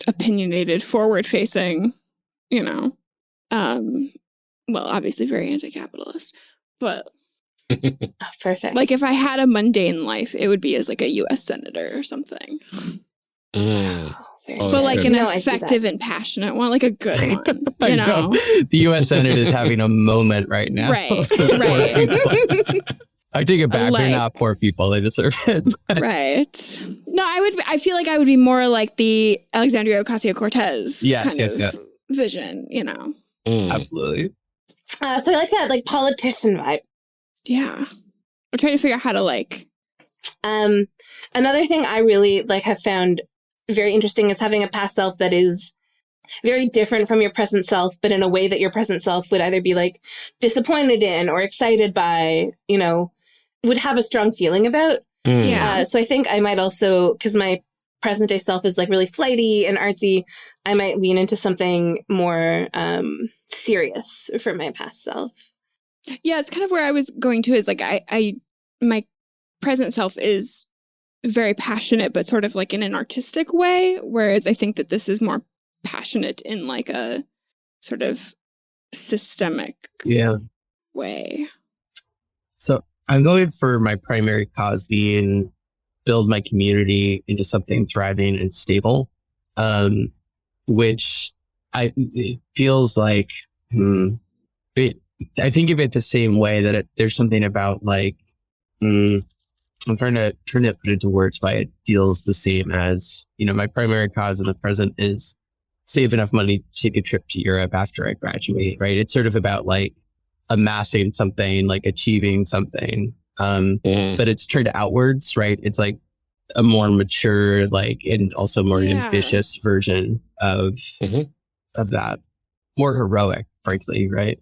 Opinionated, forward-facing, you know. Well, obviously very anti-capitalist, but... Perfect. Like, if I had a mundane life, it would be as, like, a U.S. senator or something. But, like, an effective and passionate one, like a good one, you know? The U.S. Senate is having a moment right now. Right. I take it back. They're not poor people. They deserve it. Right. No, I feel like I would be more like the Alexandria Ocasio-Cortez vision, you know? Absolutely. So I like that, like, politician vibe. Yeah. I'm trying to figure out how to, like... Another thing I really, like, have found very interesting is having a past self that is very different from your present self, but in a way that your present self would either be, like, disappointed in or excited by, you know, would have a strong feeling about. Yeah. So I think I might also, because my present day self is, like, really flighty and artsy, I might lean into something more serious for my past self. Yeah, it's kind of where I was going to, is like my present self is very passionate, but sort of like in an artistic way, whereas I think that this is more passionate in like a sort of systemic way. So I'm going for my primary cause being build my community into something thriving and stable, which it feels like I think of it the same way that there's something about, like, I'm trying to put it into words why it feels the same as, you know, my primary cause in the present is save enough money to take a trip to Europe after I graduate, right? It's sort of about, like, amassing something, like achieving something, but it's turned outwards, right? It's like a more mature, like, and also more ambitious version of that, more heroic, frankly, right?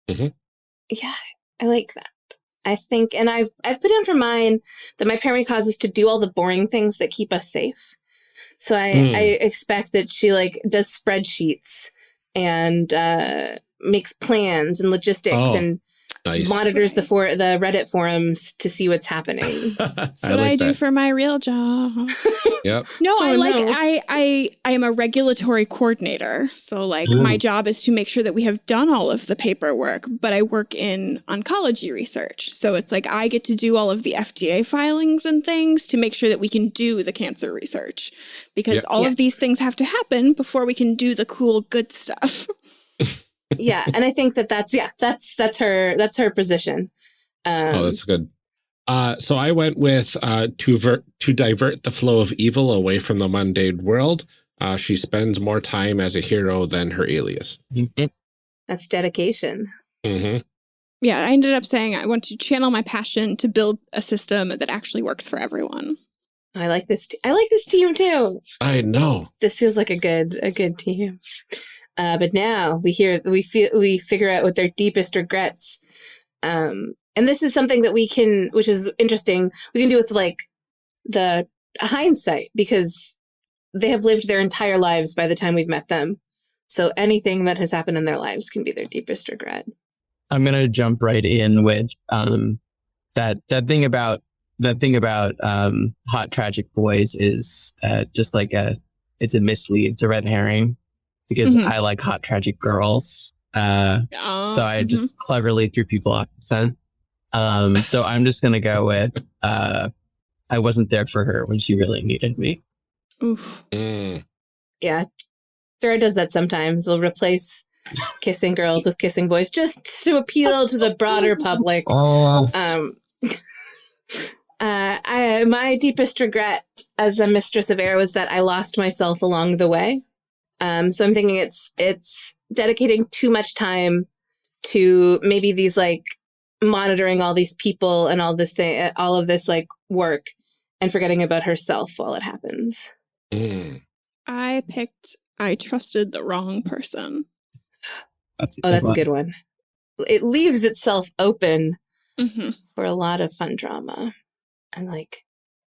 Yeah, I like that. I think, and I've put in for mine that my primary cause is to do all the boring things that keep us safe. So I expect that she, like, does spreadsheets and makes plans and logistics and monitors the Reddit forums to see what's happening. That's what I do for my real job. Yep. No, I am a regulatory coordinator. So, like, my job is to make sure that we have done all of the paperwork, but I work in oncology research. So it's like I get to do all of the FDA filings and things to make sure that we can do the cancer research, because all of these things have to happen before we can do the cool, good stuff. Yeah, and I think that's her position. That's good. So I went with to divert the flow of evil away from the mundane world. She spends more time as a hero than her alias. That's dedication. Mm-hmm. Yeah, I ended up saying I want to channel my passion to build a system that actually works for everyone. I like this. I like this team too. I know. This feels like a good team. But now we figure out what their deepest regrets. And this is something that which is interesting, we can do with, like, the hindsight, because they have lived their entire lives by the time we've met them. So anything that has happened in their lives can be their deepest regret. gonna jump right in with that thing about hot tragic boys is just like it's a mislead, it's a red herring, because I like hot tragic girls. So I just cleverly threw people off the scent. So I'm just gonna go with I wasn't there for her when she really needed me. Oof. Yeah, Dora does that sometimes. We'll replace kissing girls with kissing boys just to appeal to the broader public. My deepest regret as a mistress of air was that I lost myself along the way. So I'm thinking it's dedicating too much time to maybe these like monitoring all these people and all of this like work, and forgetting about herself while it happens. I trusted the wrong person. That's a good one. It leaves itself open for a lot of fun drama. I like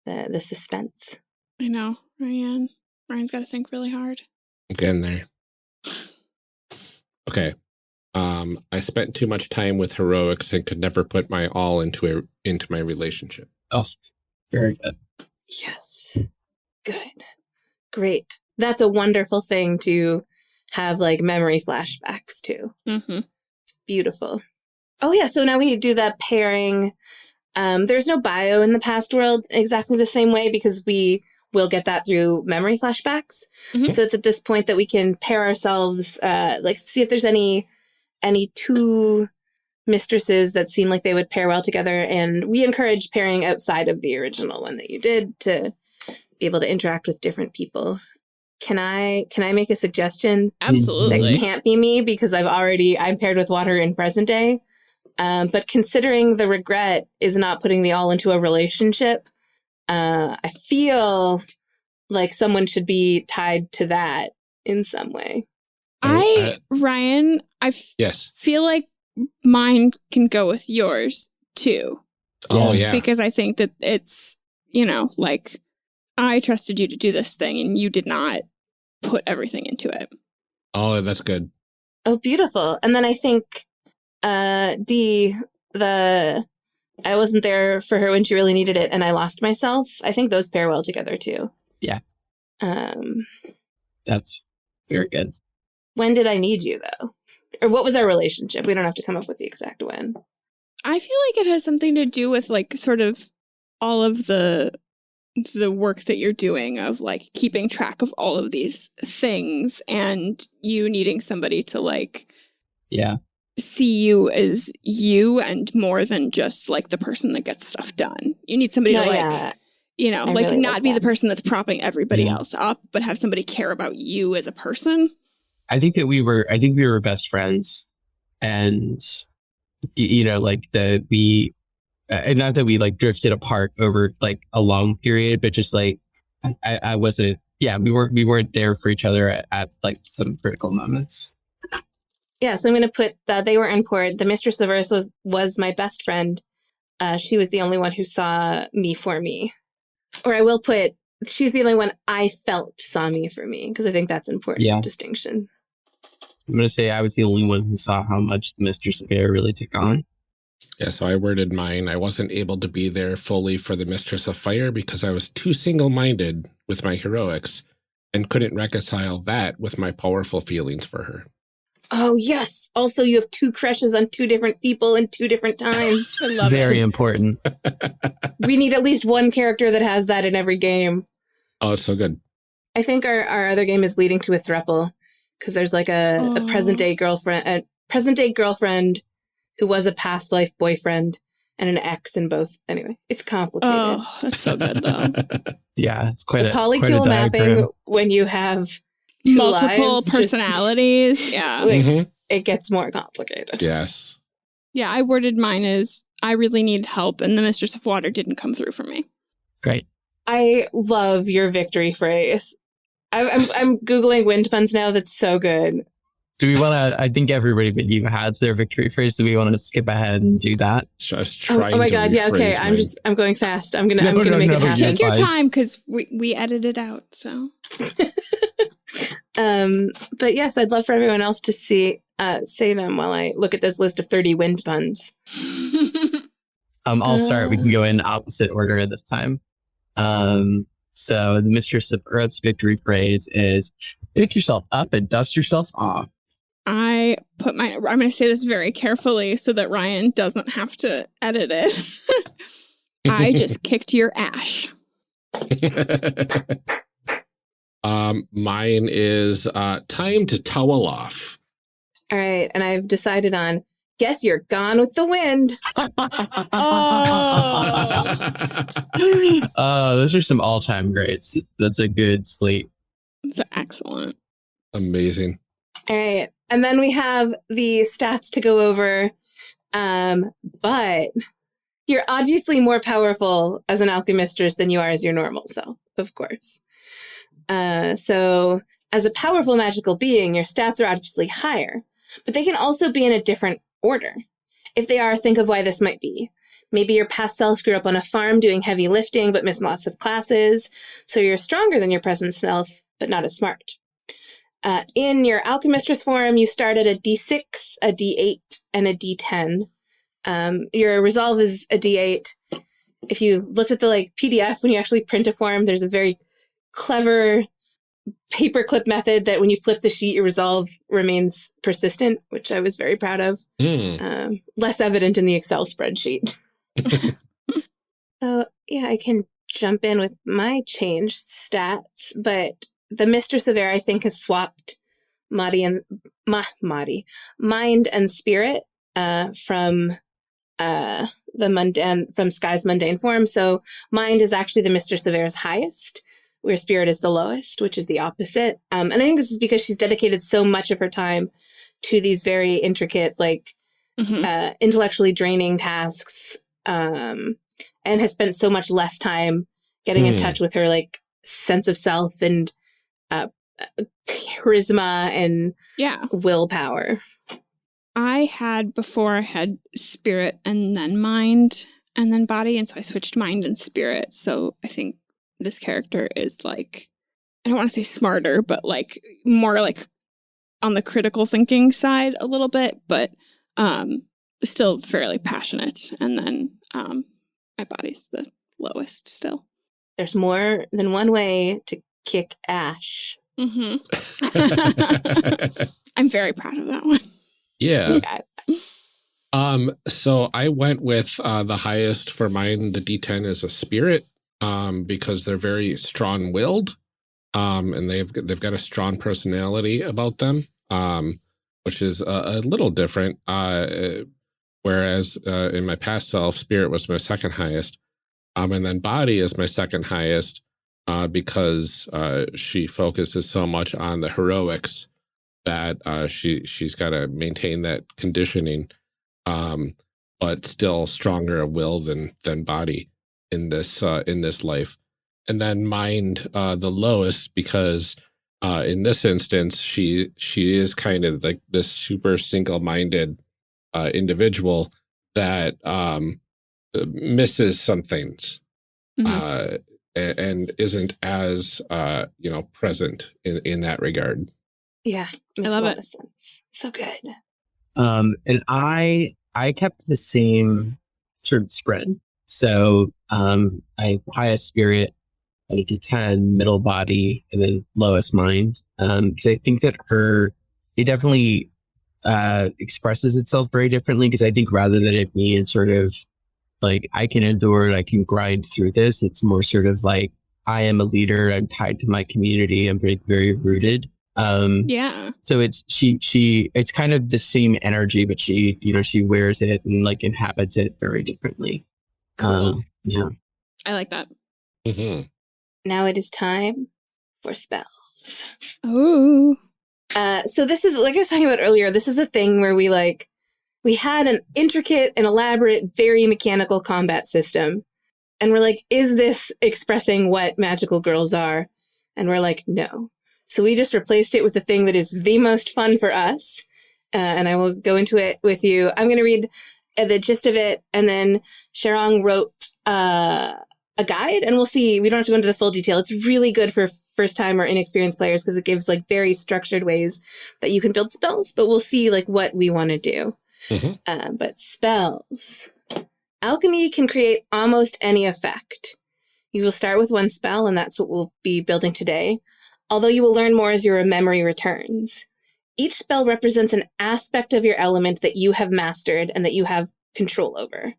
the suspense. I know, Ryan. Ryan's got to think really hard. I'm getting there. Okay. I spent too much time with heroics and could never put my all into my relationship. Oh, very good. Yes. Good. Great. That's a wonderful thing to have like memory flashbacks to. It's beautiful. Oh yeah. So now we do the pairing. There's no bio in the past world exactly the same way because we will get that through memory flashbacks. So it's at this point that we can pair ourselves, like see if there's any two mistresses that seem like they would pair well together. And we encourage pairing outside of the original one that you did to be able to interact with different people. Can I make a suggestion? Absolutely. That can't be me because I'm paired with water in present day. But considering the regret is not putting the all into a relationship, I feel like someone should be tied to that in some way. Ryan, yes, feel like mine can go with yours too. Oh yeah. Because I think that it's, like I trusted you to do this thing and you did not put everything into it. Oh, that's good. Oh, beautiful. And then I think Dee, I wasn't there for her when she really needed it and I lost myself. I think those pair well together too. Yeah. That's very good. When did I need you though? Or what was our relationship? We don't have to come up with the exact when. I feel like it has something to do with like sort of all of the work that you're doing of like keeping track of all of these things and you needing somebody to like see you as you and more than just like the person that gets stuff done. You need somebody to like really not be the person that's propping everybody else up, but have somebody care about you as a person. I think we were best friends, and and not that we like drifted apart over like a long period, but just like I wasn't. Yeah, we weren't there for each other at like some critical moments. Yeah, so I'm going to put they were important. The Mistress of Earth was my best friend. She was the only one who saw me for me. Or I will put, she's the only one I felt saw me for me, because I think that's important distinction. I'm going to say I was the only one who saw how much the Mistress of Air really took on. Yeah, so I worded mine. I wasn't able to be there fully for the Mistress of Fire because I was too single-minded with my heroics and couldn't reconcile that with my powerful feelings for her. Oh, yes. Also, you have two crushes on two different people in two different times. I love Very important. We need at least one character that has that in every game. Oh, it's so good. I think our other game is leading to a throuple because there's like a present-day girlfriend who was a past life boyfriend and an ex in both. Anyway, it's complicated. Oh, that's so good, though. Yeah, it's quite a polycule mapping when you have multiple lives, personalities. It gets more complicated. Yes. Yeah, I worded mine as I really need help, and the Mistress of Water didn't come through for me. Great. I love your victory phrase. I'm Googling wind puns now. That's so good. Do we want to, I think everybody but you has their victory phrase. Do we want to skip ahead and do that? Just oh my God. Yeah. Okay. I'm going fast. I'm going to make it happen. Take your time because we edited it out. So. But yes, I'd love for everyone else to see say them while I look at this list of 30 wind puns. I'll start. We can go in opposite order this time. So the Mistress of Earth's victory phrase is pick yourself up and dust yourself off. I'm going to say this very carefully so that Ryan doesn't have to edit it. I just kicked your ash. Mine is time to towel off. All right. And I've decided on guess you're gone with the wind. Those are some all-time greats. That's a good slate. It's excellent. Amazing. All right. And then we have the stats to go over. But you're obviously more powerful as an alchemistress than you are as your normal self, of course. So as a powerful magical being, your stats are obviously higher, but they can also be in a different order. If they are, think of why this might be. Maybe your past self grew up on a farm doing heavy lifting, but missed lots of classes. So you're stronger than your present self, but not as smart. In your alchemistress form, you start at a D6, a D8, and a D10. Your resolve is a D8. If you looked at the PDF, when you actually print a form, there's a very clever paperclip method that when you flip the sheet, your resolve remains persistent, which I was very proud of. Less evident in the Excel spreadsheet. So yeah, I can jump in with my changed stats, but the Mistress of Air, I think, has swapped mind and spirit from from Sky's mundane form. So mind is actually the Mistress of Air's highest, where spirit is the lowest, which is the opposite. And I think this is because she's dedicated so much of her time to these very intricate, intellectually draining tasks, and has spent so much less time getting in touch with her sense of self and charisma and willpower. I had spirit and then mind and then body, and so I switched mind and spirit. So I think this character is I don't want to say smarter, but more on the critical thinking side a little bit, but still fairly passionate. And then my body's the lowest still. There's more than one way to kick ash. Mm-hmm. I'm very proud of that one. Yeah. So I went with the highest for mine. The D10 is a spirit, because they're very strong-willed, and they've got a strong personality about them, which is a little different. Whereas in my past self, spirit was my second highest, and then body is my second highest, because she focuses so much on the heroics that she's got to maintain that conditioning, but still stronger of will than body in this life. And then mind the lowest, because in this instance she is kind of this super single-minded individual that misses some things, and isn't as present in that regard. Yeah, I love it. Sense. So good. And I kept the same sort of spread. So I highest spirit, a D10, middle body, and then lowest mind. Because I think that it definitely expresses itself very differently. Because I think rather than it being sort of I can endure it, I can grind through this, it's more sort of I am a leader. I'm tied to my community. I'm very, very rooted. So it's it's kind of the same energy, but she wears it and inhabits it very differently. Cool. Yeah, I like that. Mm-hmm. Now it is time for spells. Oh. So this is, like I was talking about earlier, this is a thing where we had an intricate and elaborate, very mechanical combat system. And we're is this expressing what magical girls are? And we're no. So we just replaced it with the thing that is the most fun for us. And I will go into it with you. I'm going to read the gist of it. And then Sharong wrote a guide, and we'll see. We don't have to go into the full detail. It's really good for first time or inexperienced players because it gives like very structured ways that you can build spells, but we'll see like what we want to do. But spells. Alchemy can create almost any effect. You will start with one spell, and that's what we'll be building today, although you will learn more as your memory returns. Each spell represents an aspect of your element that you have mastered and that you have control over.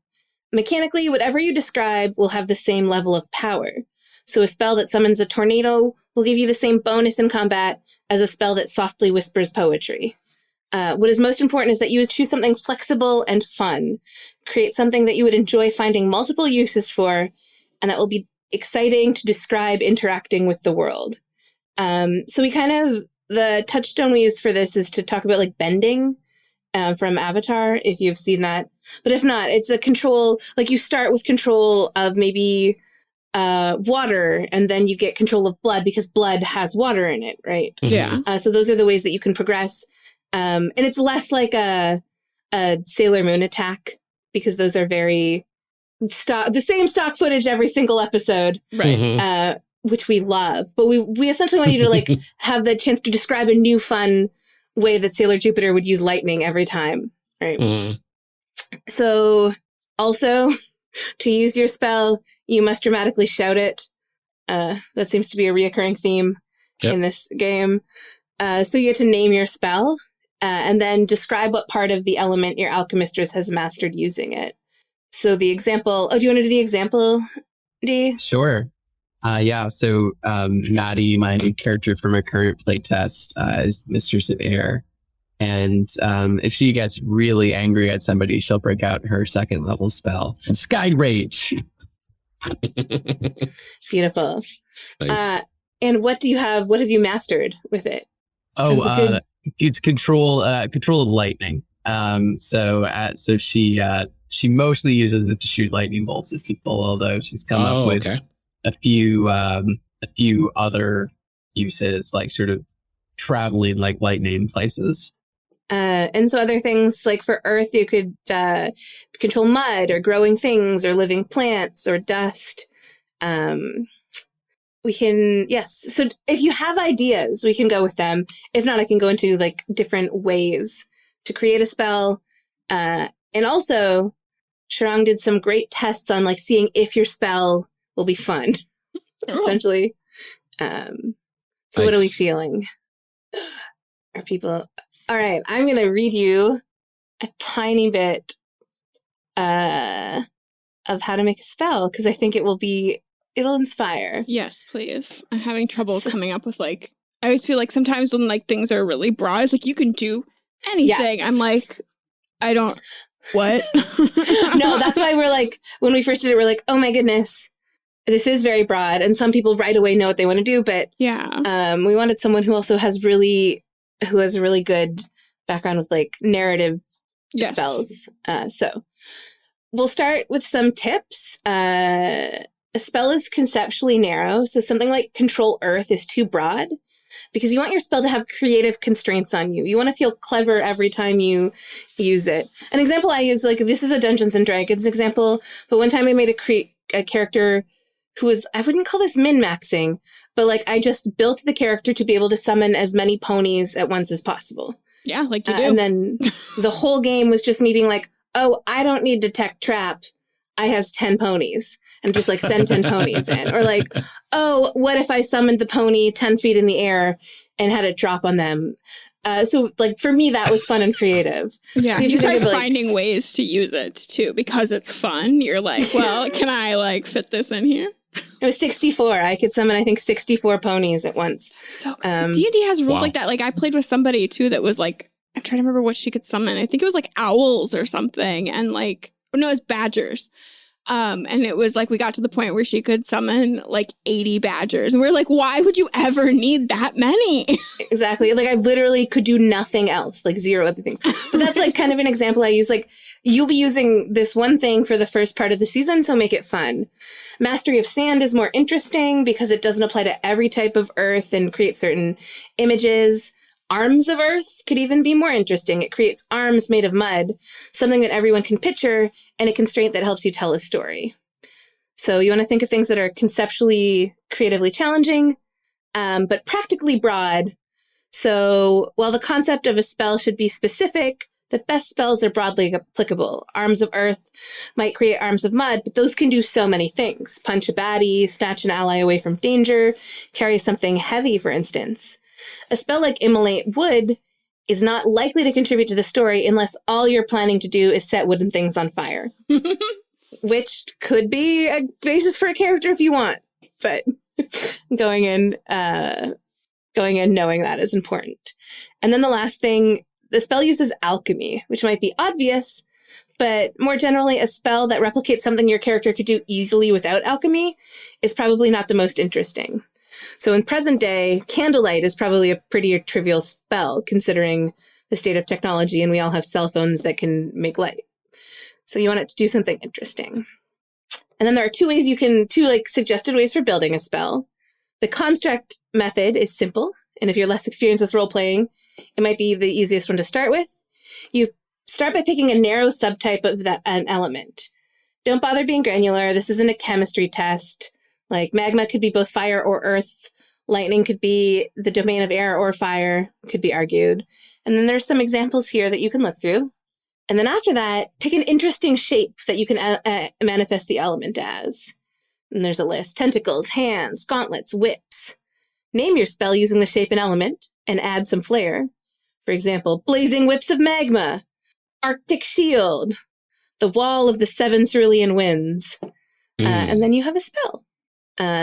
Mechanically, whatever you describe will have the same level of power. So a spell that summons a tornado will give you the same bonus in combat as a spell that softly whispers poetry. What is most important is that you choose something flexible and fun. Create something that you would enjoy finding multiple uses for, and that will be exciting to describe interacting with the world. So we the touchstone we use for this is to talk about like bending from Avatar, if you've seen that. But if not, it's a control, like you start with control of maybe water, and then you get control of blood because blood has water in it, right? Yeah. So those are the ways that you can progress. And it's less like a Sailor Moon attack because those are very the same stock footage every single episode. Right. Which we love. But we essentially want you to like have the chance to describe a new fun way that Sailor Jupiter would use lightning every time. Right. So also to use your spell, you must dramatically shout it. That seems to be a reoccurring theme in this game. So you get to name your spell and then describe what part of the element your alchemistress has mastered using it. So the example, do you want to do the example, Dee? Sure. So Maddie, my character from a current playtest, is Mistress of Air. And if she gets really angry at somebody, she'll break out her second level spell, Sky Rage. Beautiful. Nice. And what do you have? What have you mastered with it? It's control of lightning. So she mostly uses it to shoot lightning bolts at people, although she's come up with a few other uses, like sort of traveling like lightning places. And so other things like for Earth, you could control mud or growing things or living plants or dust. We can, so if you have ideas, we can go with them. If not, I can go into like different ways to create a spell. And also, Sharang did some great tests on like seeing if your spell will be fun, essentially. So what are we feeling? Are people... All right, I'm going to read you a tiny bit of how to make a spell, because I think it'll inspire. Yes, please. I'm having trouble coming up with I always feel like sometimes when like things are really broad, it's like you can do anything. Yeah. I'm like, I don't, what? No, that's why we're like, when we first did it, we're like, oh my goodness, this is very broad. And some people right away know what they want to do, but we wanted someone who also has a really good background with like narrative spells. So we'll start with some tips. A spell is conceptually narrow. So something like Control Earth is too broad because you want your spell to have creative constraints on you. You want to feel clever every time you use it. An example I use, like this is a Dungeons and Dragons example, but one time I made a character who was, I wouldn't call this min-maxing, but like I just built the character to be able to summon as many ponies at once as possible. Yeah, like you do. And then the whole game was just me being like, oh, I don't need Detect Trap. I have 10 ponies. And just like send 10 ponies in. Or like, oh, what if I summoned the pony 10 feet in the air and had it drop on them? So like for me, that was fun and creative. Yeah, so if you start finding ways to use it too, because it's fun, you're like, well, can I like fit this in here? It was 64. I could summon, I think, 64 ponies at once. So good. D&D has rules like that. Like I played with somebody too that was like, I'm trying to remember what she could summon. I think it was like owls or something. And like, no, it's badgers. And it was like, we got to the point where she could summon like 80 badgers. And we're like, why would you ever need that many? Exactly. Like I literally could do nothing else, like zero other things. But that's like kind of an example I use. Like you'll be using this one thing for the first part of the season, so make it fun. Mastery of Sand is more interesting because it doesn't apply to every type of earth and create certain images. Arms of Earth could even be more interesting. It creates arms made of mud, something that everyone can picture, and a constraint that helps you tell a story. So you want to think of things that are conceptually, creatively challenging, but practically broad. So while the concept of a spell should be specific, the best spells are broadly applicable. Arms of Earth might create Arms of Mud, but those can do so many things. Punch a baddie, snatch an ally away from danger, carry something heavy, for instance. A spell like Immolate Wood is not likely to contribute to the story unless all you're planning to do is set wooden things on fire. Which could be a basis for a character if you want. But going in knowing that is important. And then the last thing, the spell uses alchemy, which might be obvious, but more generally, a spell that replicates something your character could do easily without alchemy is probably not the most interesting. So in present day, candlelight is probably a pretty trivial spell considering the state of technology, and we all have cell phones that can make light. So you want it to do something interesting. And then there are two suggested ways for building a spell. The construct method is simple, and if you're less experienced with role-playing, it might be the easiest one to start with. You start by picking a narrow subtype of an element. Don't bother being granular. This isn't a chemistry test. Like magma could be both fire or earth. Lightning could be the domain of air or fire, could be argued. And then there's some examples here that you can look through. And then after that, pick an interesting shape that you can manifest the element as. And there's a list: tentacles, hands, gauntlets, whips. Name your spell using the shape and element and add some flair. For example, blazing whips of magma, Arctic shield, the wall of the seven cerulean winds. And then you have a spell.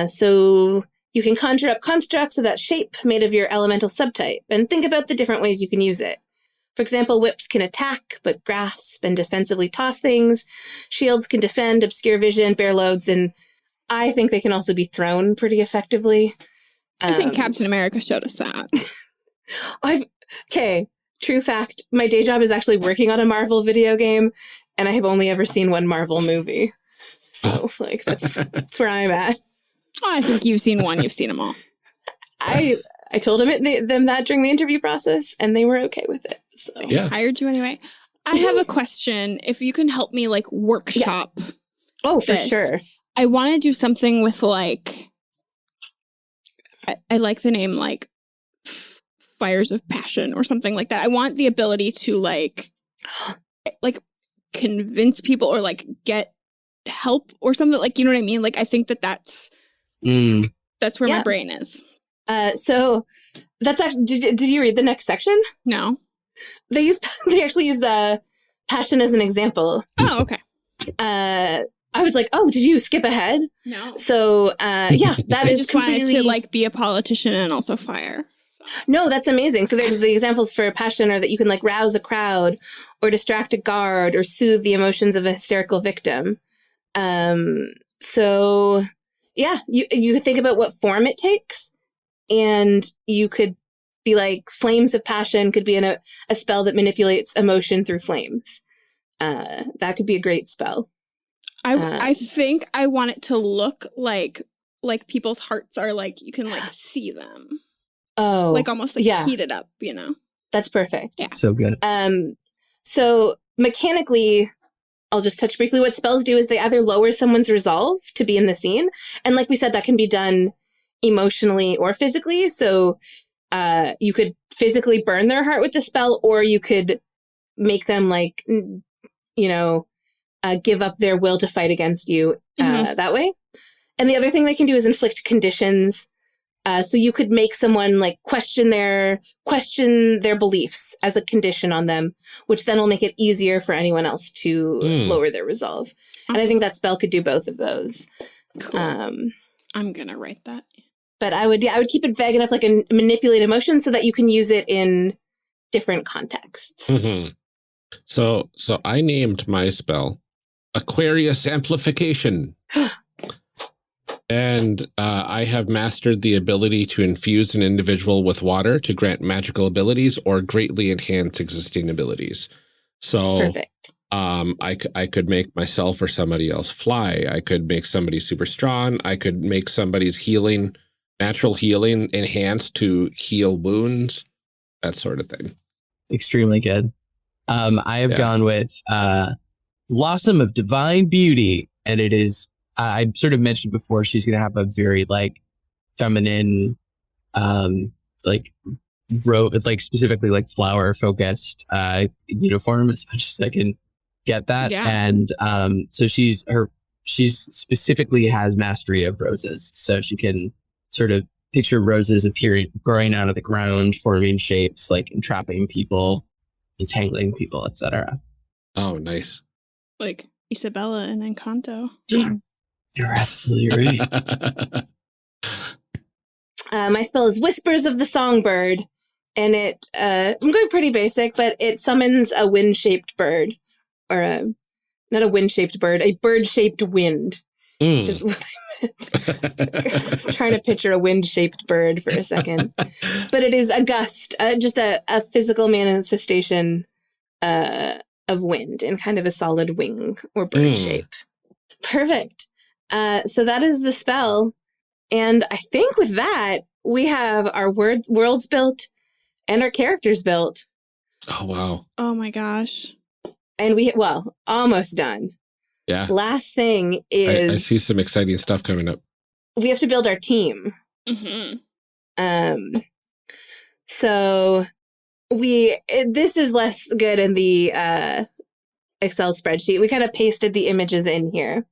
So you can conjure up constructs of that shape made of your elemental subtype and think about the different ways you can use it. For example, whips can attack, but grasp and defensively toss things. Shields can defend, obscure vision, bear loads, and I think they can also be thrown pretty effectively. I think Captain America showed us that. Okay, true fact. My day job is actually working on a Marvel video game, and I have only ever seen one Marvel movie. So, that's where I'm at. Oh, I think you've seen one. You've seen them all. I told them that during the interview process, and they were okay with it. So. Yeah. Hired you anyway. I have a question. If you can help me, workshop. Yeah. Oh, for this. sure. I want to do something with, I like the name, Fires of Passion or something like that. I want the ability to, convince people or, get help or something. You know what I mean? I think that's where my brain is. So that's actually, did you read the next section? No. They actually use the passion as an example. Oh, okay. I was like, oh, did you skip ahead? No. So, that I is just completely... wanted to, be a politician and also fire. So. No, that's amazing. So there's the examples for passion are that you can, rouse a crowd or distract a guard or soothe the emotions of a hysterical victim. So, yeah, you think about what form it takes, and you could be flames of passion could be a spell that manipulates emotion through flames. That could be a great spell. I think I want it to look like people's hearts are you can see them. Oh, almost heated up, That's perfect. Yeah. So good. So mechanically, I'll just touch briefly. What spells do is they either lower someone's resolve to be in the scene. And like we said, that can be done emotionally or physically. So you could physically burn their heart with the spell, or you could make them give up their will to fight against you that way. And the other thing they can do is inflict conditions. So you could make someone question their beliefs as a condition on them, which then will make it easier for anyone else to lower their resolve. Awesome. And I think that spell could do both of those. Cool. I'm gonna write that. But I would keep it vague enough, manipulate emotions, so that you can use it in different contexts. Mm-hmm. So I named my spell Aquarius Amplification. And I have mastered the ability to infuse an individual with water to grant magical abilities or greatly enhance existing abilities. So perfect. I could make myself or somebody else fly. I could make somebody super strong. I could make somebody's natural healing enhanced to heal wounds, that sort of thing. Extremely good. I have gone with Blossom of Divine Beauty, and it is I sort of mentioned before, she's going to have a very like feminine, like specifically like flower focused uniform as much as I can get that. Yeah. And so she's specifically has mastery of roses, so she can sort of picture roses appearing, growing out of the ground, forming shapes, like entrapping people, entangling people, etc. Oh, nice. Like Isabella and Encanto. You're absolutely right. My spell is Whispers of the Songbird, and it, I'm going pretty basic, but it summons a wind-shaped bird, or not a wind-shaped bird, a bird-shaped wind is what I meant. I was trying to picture a wind-shaped bird for a second. But it is a gust, just a physical manifestation of wind in kind of a solid wing or bird shape. Perfect. So that is the spell. And I think with that, we have our worlds built and our characters built. Oh, wow. Oh my gosh. And almost done. Yeah. Last thing is... I see some exciting stuff coming up. We have to build our team. Mm-hmm. So this is less good in the Excel spreadsheet. We kind of pasted the images in here.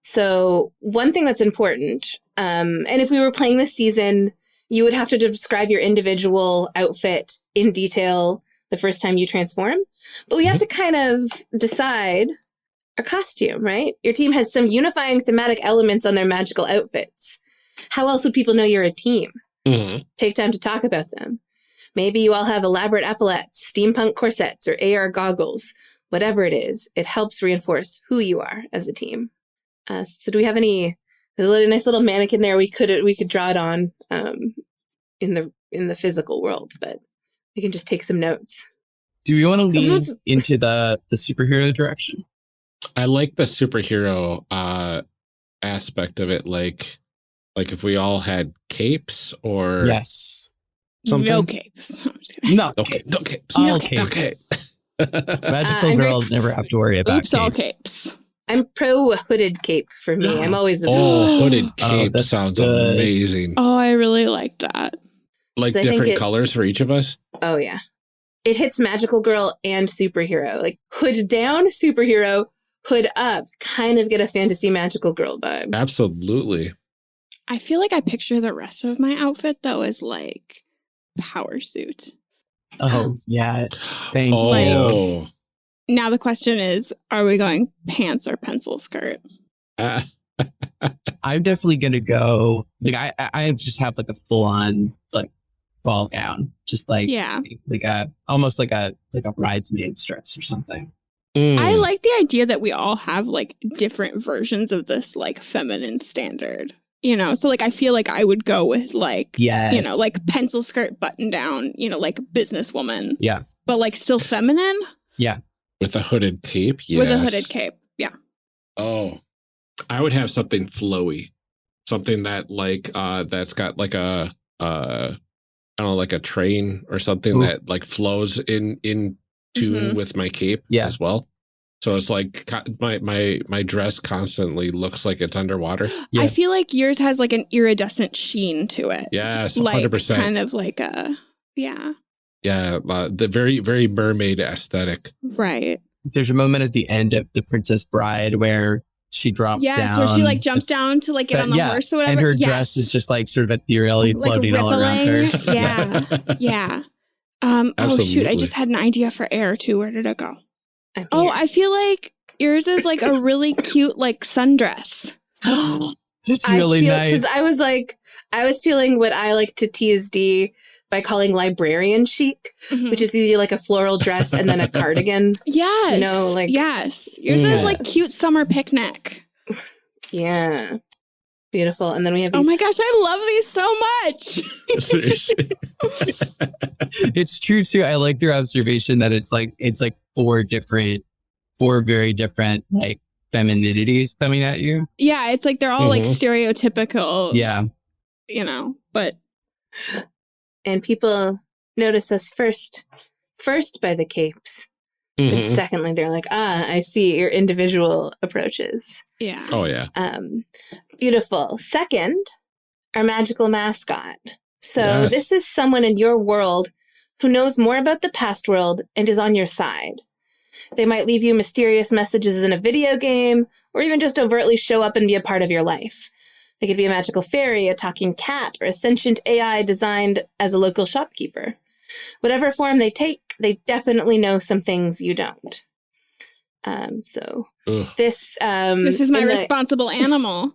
So one thing that's important, and if we were playing this season, you would have to describe your individual outfit in detail the first time you transform. But we have to kind of decide our costume, right? Your team has some unifying thematic elements on their magical outfits. How else would people know you're a team? Take time to talk about them. Maybe you all have elaborate epaulets, steampunk corsets, or AR goggles. Whatever it is, it helps reinforce who you are as a team. So do we have there's a nice little mannequin there we could draw it on in the physical world, but we can just take some notes. Do we want to lean into the superhero direction? I like the superhero aspect of it, like if we all had capes or yes, something. No capes. I'm just kidding. No capes. All capes. Magical girls never have to worry about Oops, all capes. I'm pro hooded cape for me. I'm always hooded cape sounds good. amazing. Oh, I really like that. Like So different colors for each of us? Oh, yeah. It hits magical girl and superhero. Like hood down, superhero, hood up. Kind of get a fantasy magical girl vibe. Absolutely. I feel like I picture the rest of my outfit, though, as like power suit. Oh, yeah. Thank you. Now the question is, are we going pants or pencil skirt? I'm definitely going to go, like, I just have like a full on like ball gown, just like, almost like a bridesmaid's dress or something. I like the idea that we all have like different versions of this like feminine standard, you know? So like, I feel like I would go with like, you know, like pencil skirt button down, you know, like businesswoman. Yeah. But like still feminine. Yeah. With a hooded cape? Yes. With a hooded cape, yeah. Oh, I would have something flowy. Something that like, that's got like a, I don't know, like a train or something that like flows in tune with my cape as well. So it's like my dress constantly looks like it's underwater. Yeah. I feel like yours has like an iridescent sheen to it. Yes, 100%. Like, kind of like a, Yeah, the very, very mermaid aesthetic. Right. There's a moment at the end of The Princess Bride where she drops down. Yes, where she like jumps down to like get on the horse or whatever. And her dress is just like sort of ethereally floating all around her. Yeah. Yeah. Oh shoot, I just had an idea for air too. Where did it go? I feel like yours is like a really cute like sundress. It's really nice. Because I was feeling what I like to tease Dee by calling librarian chic, which is usually like a floral dress and then a cardigan. Yes. You know, like yes. Yours is like cute summer picnic. Yeah. Beautiful. And then we have these. Oh my gosh, I love these so much. It's true too. I like your observation that it's like four very different like femininities coming at you. Yeah, it's like they're all like stereotypical. Yeah. You know, but and people notice us first by the capes. And secondly, they're like, I see your individual approaches. Yeah. Oh, yeah. Beautiful. Second, our magical mascot. So Yes. this is someone in your world who knows more about the past world and is on your side. They might leave you mysterious messages in a video game, or even just overtly show up and be a part of your life. They could be a magical fairy, a talking cat, or a sentient AI designed as a local shopkeeper. Whatever form they take, they definitely know some things you don't. This is my responsible animal.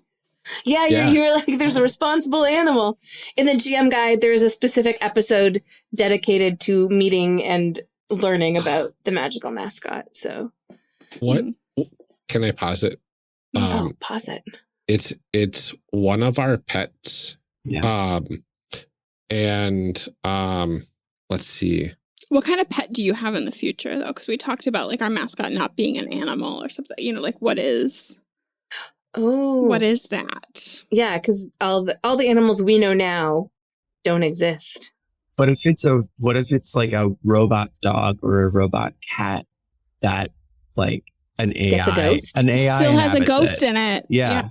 Yeah, you're like, there's a responsible animal. In the GM guide, there is a specific episode dedicated to meeting and learning about the magical mascot. So, what can I pause it? Pause it. It's one of our pets. Yeah. Let's see. What kind of pet do you have in the future, though? Because we talked about like our mascot not being an animal or something. You know, like what is that? Yeah, because all the animals we know now don't exist. But what if it's like a robot dog or a robot cat that like an AI, Gets a ghost? an AI Still has a inhabits ghost it. in it. Yeah.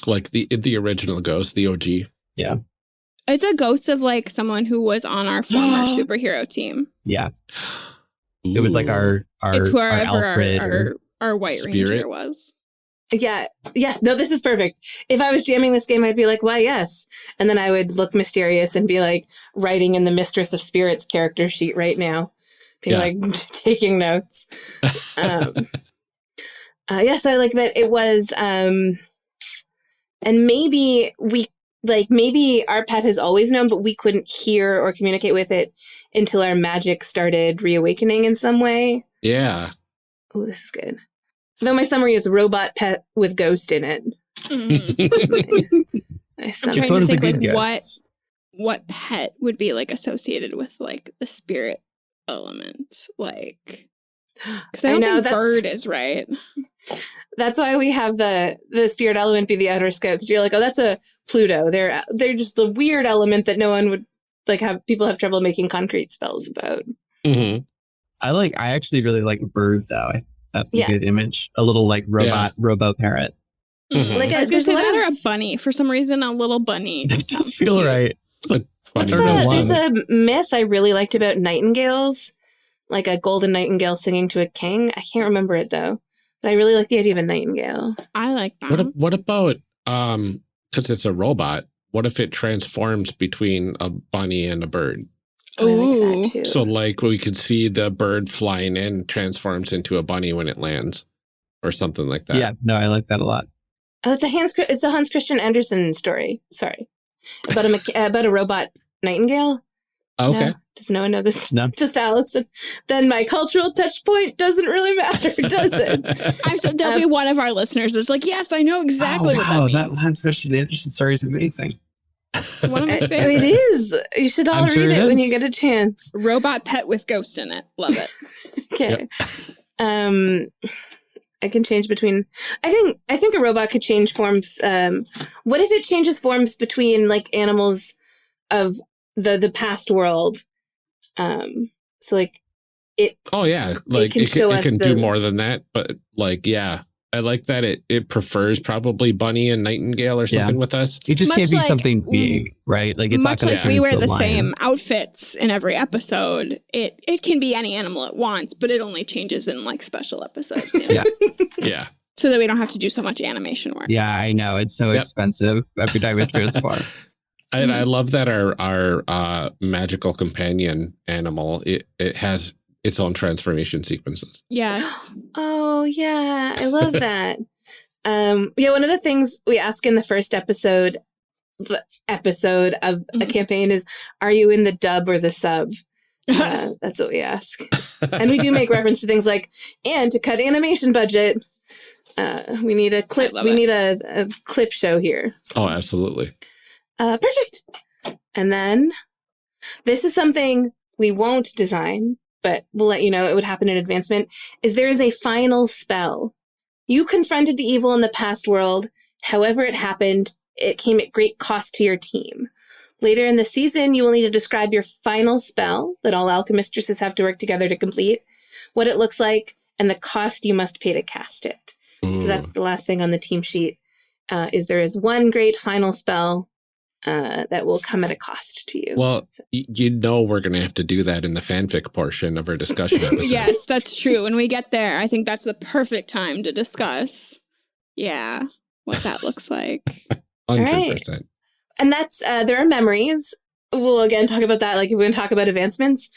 Like the original ghost, the OG. Yeah. It's a ghost of like someone who was on our former superhero team. Yeah. It was like our it's whoever Alfred our White Spirit. Ranger was. Yeah. Yes. No, this is perfect. If I was jamming this game, I'd be like, why, yes. And then I would look mysterious and be like writing in the Mistress of Spirits character sheet right now. Being like taking notes. Yes, I like that it was, and maybe maybe our pet has always known, but we couldn't hear or communicate with it until our magic started reawakening in some way. Yeah. Oh, this is good. Though my summary is robot pet with ghost in it. Nice I'm summary. trying to think good like guess. what pet would be like associated with like the spirit element, like because I don't think bird is right. That's why we have the spirit element be the outer scope, because you're like, oh, that's a Pluto. They're just the weird element that no one would like people have trouble making concrete spells about. Mm-hmm. I actually really like a bird though. That's a good image. A little like robo parrot. Mm-hmm. Like I was gonna say that or of a bunny. For some reason, a little bunny It just does sounds feel cute. right. There's a myth I really liked about nightingales, like a golden nightingale singing to a king. I can't remember it though, but I really like the idea of a nightingale. I like that. What about because it's a robot? What if it transforms between a bunny and a bird? Oh, I like that too. So like we could see the bird flying in transforms into a bunny when it lands, or something like that. Yeah, no, I like that a lot. Oh, it's a Hans Christian Andersen story. Sorry, about a robot nightingale. Okay. No? Does no one know this? No. Just Allison. Then my cultural touch point doesn't really matter, does it? There'll be one of our listeners that's like, yes, I know exactly what that means. That Hans Christian Andersen story is amazing. It's one of my It favorites. is. You should all I'm sure read it it when is. you get a chance. Robot pet with ghost in it. Love it. Okay. I can change between. I think a robot could change forms. What if it changes forms between like animals of the past world? So like it. Oh yeah, like can show it us can the- do more than that, but like yeah, I like that it prefers probably bunny and nightingale or something with us. It just Much can't be like- something big, right? Like it's Much not going like to we wear the lion. same outfits in every episode, it can be any animal it wants, but it only changes in like special episodes. You know? Yeah. Yeah. So that we don't have to do so much animation work. Yeah, I know. It's so expensive every time it transforms. And I love that our magical companion animal it has its own transformation sequences. Yes. Oh yeah, I love that. One of the things we ask in the first episode of a campaign is, "Are you in the dub or the sub?" That's what we ask, and we do make reference to things like, "And to cut animation budget, we need a clip. We need a clip show here." Oh, absolutely. Perfect. And then this is something we won't design, but we'll let you know it would happen in advancement, is there is a final spell. You confronted the evil in the past world. However it happened, it came at great cost to your team. Later in the season, you will need to describe your final spell that all alchemistresses have to work together to complete, what it looks like, and the cost you must pay to cast it. So that's the last thing on the team sheet, is there is one great final spell that will come at a cost to you. Well, you know we're going to have to do that in the fanfic portion of our discussion episode. Yes, that's true. When we get there, I think that's the perfect time to discuss, what that looks like. 100%. Right. And that's, there are memories. We'll again talk about that, like we're going to talk about advancements.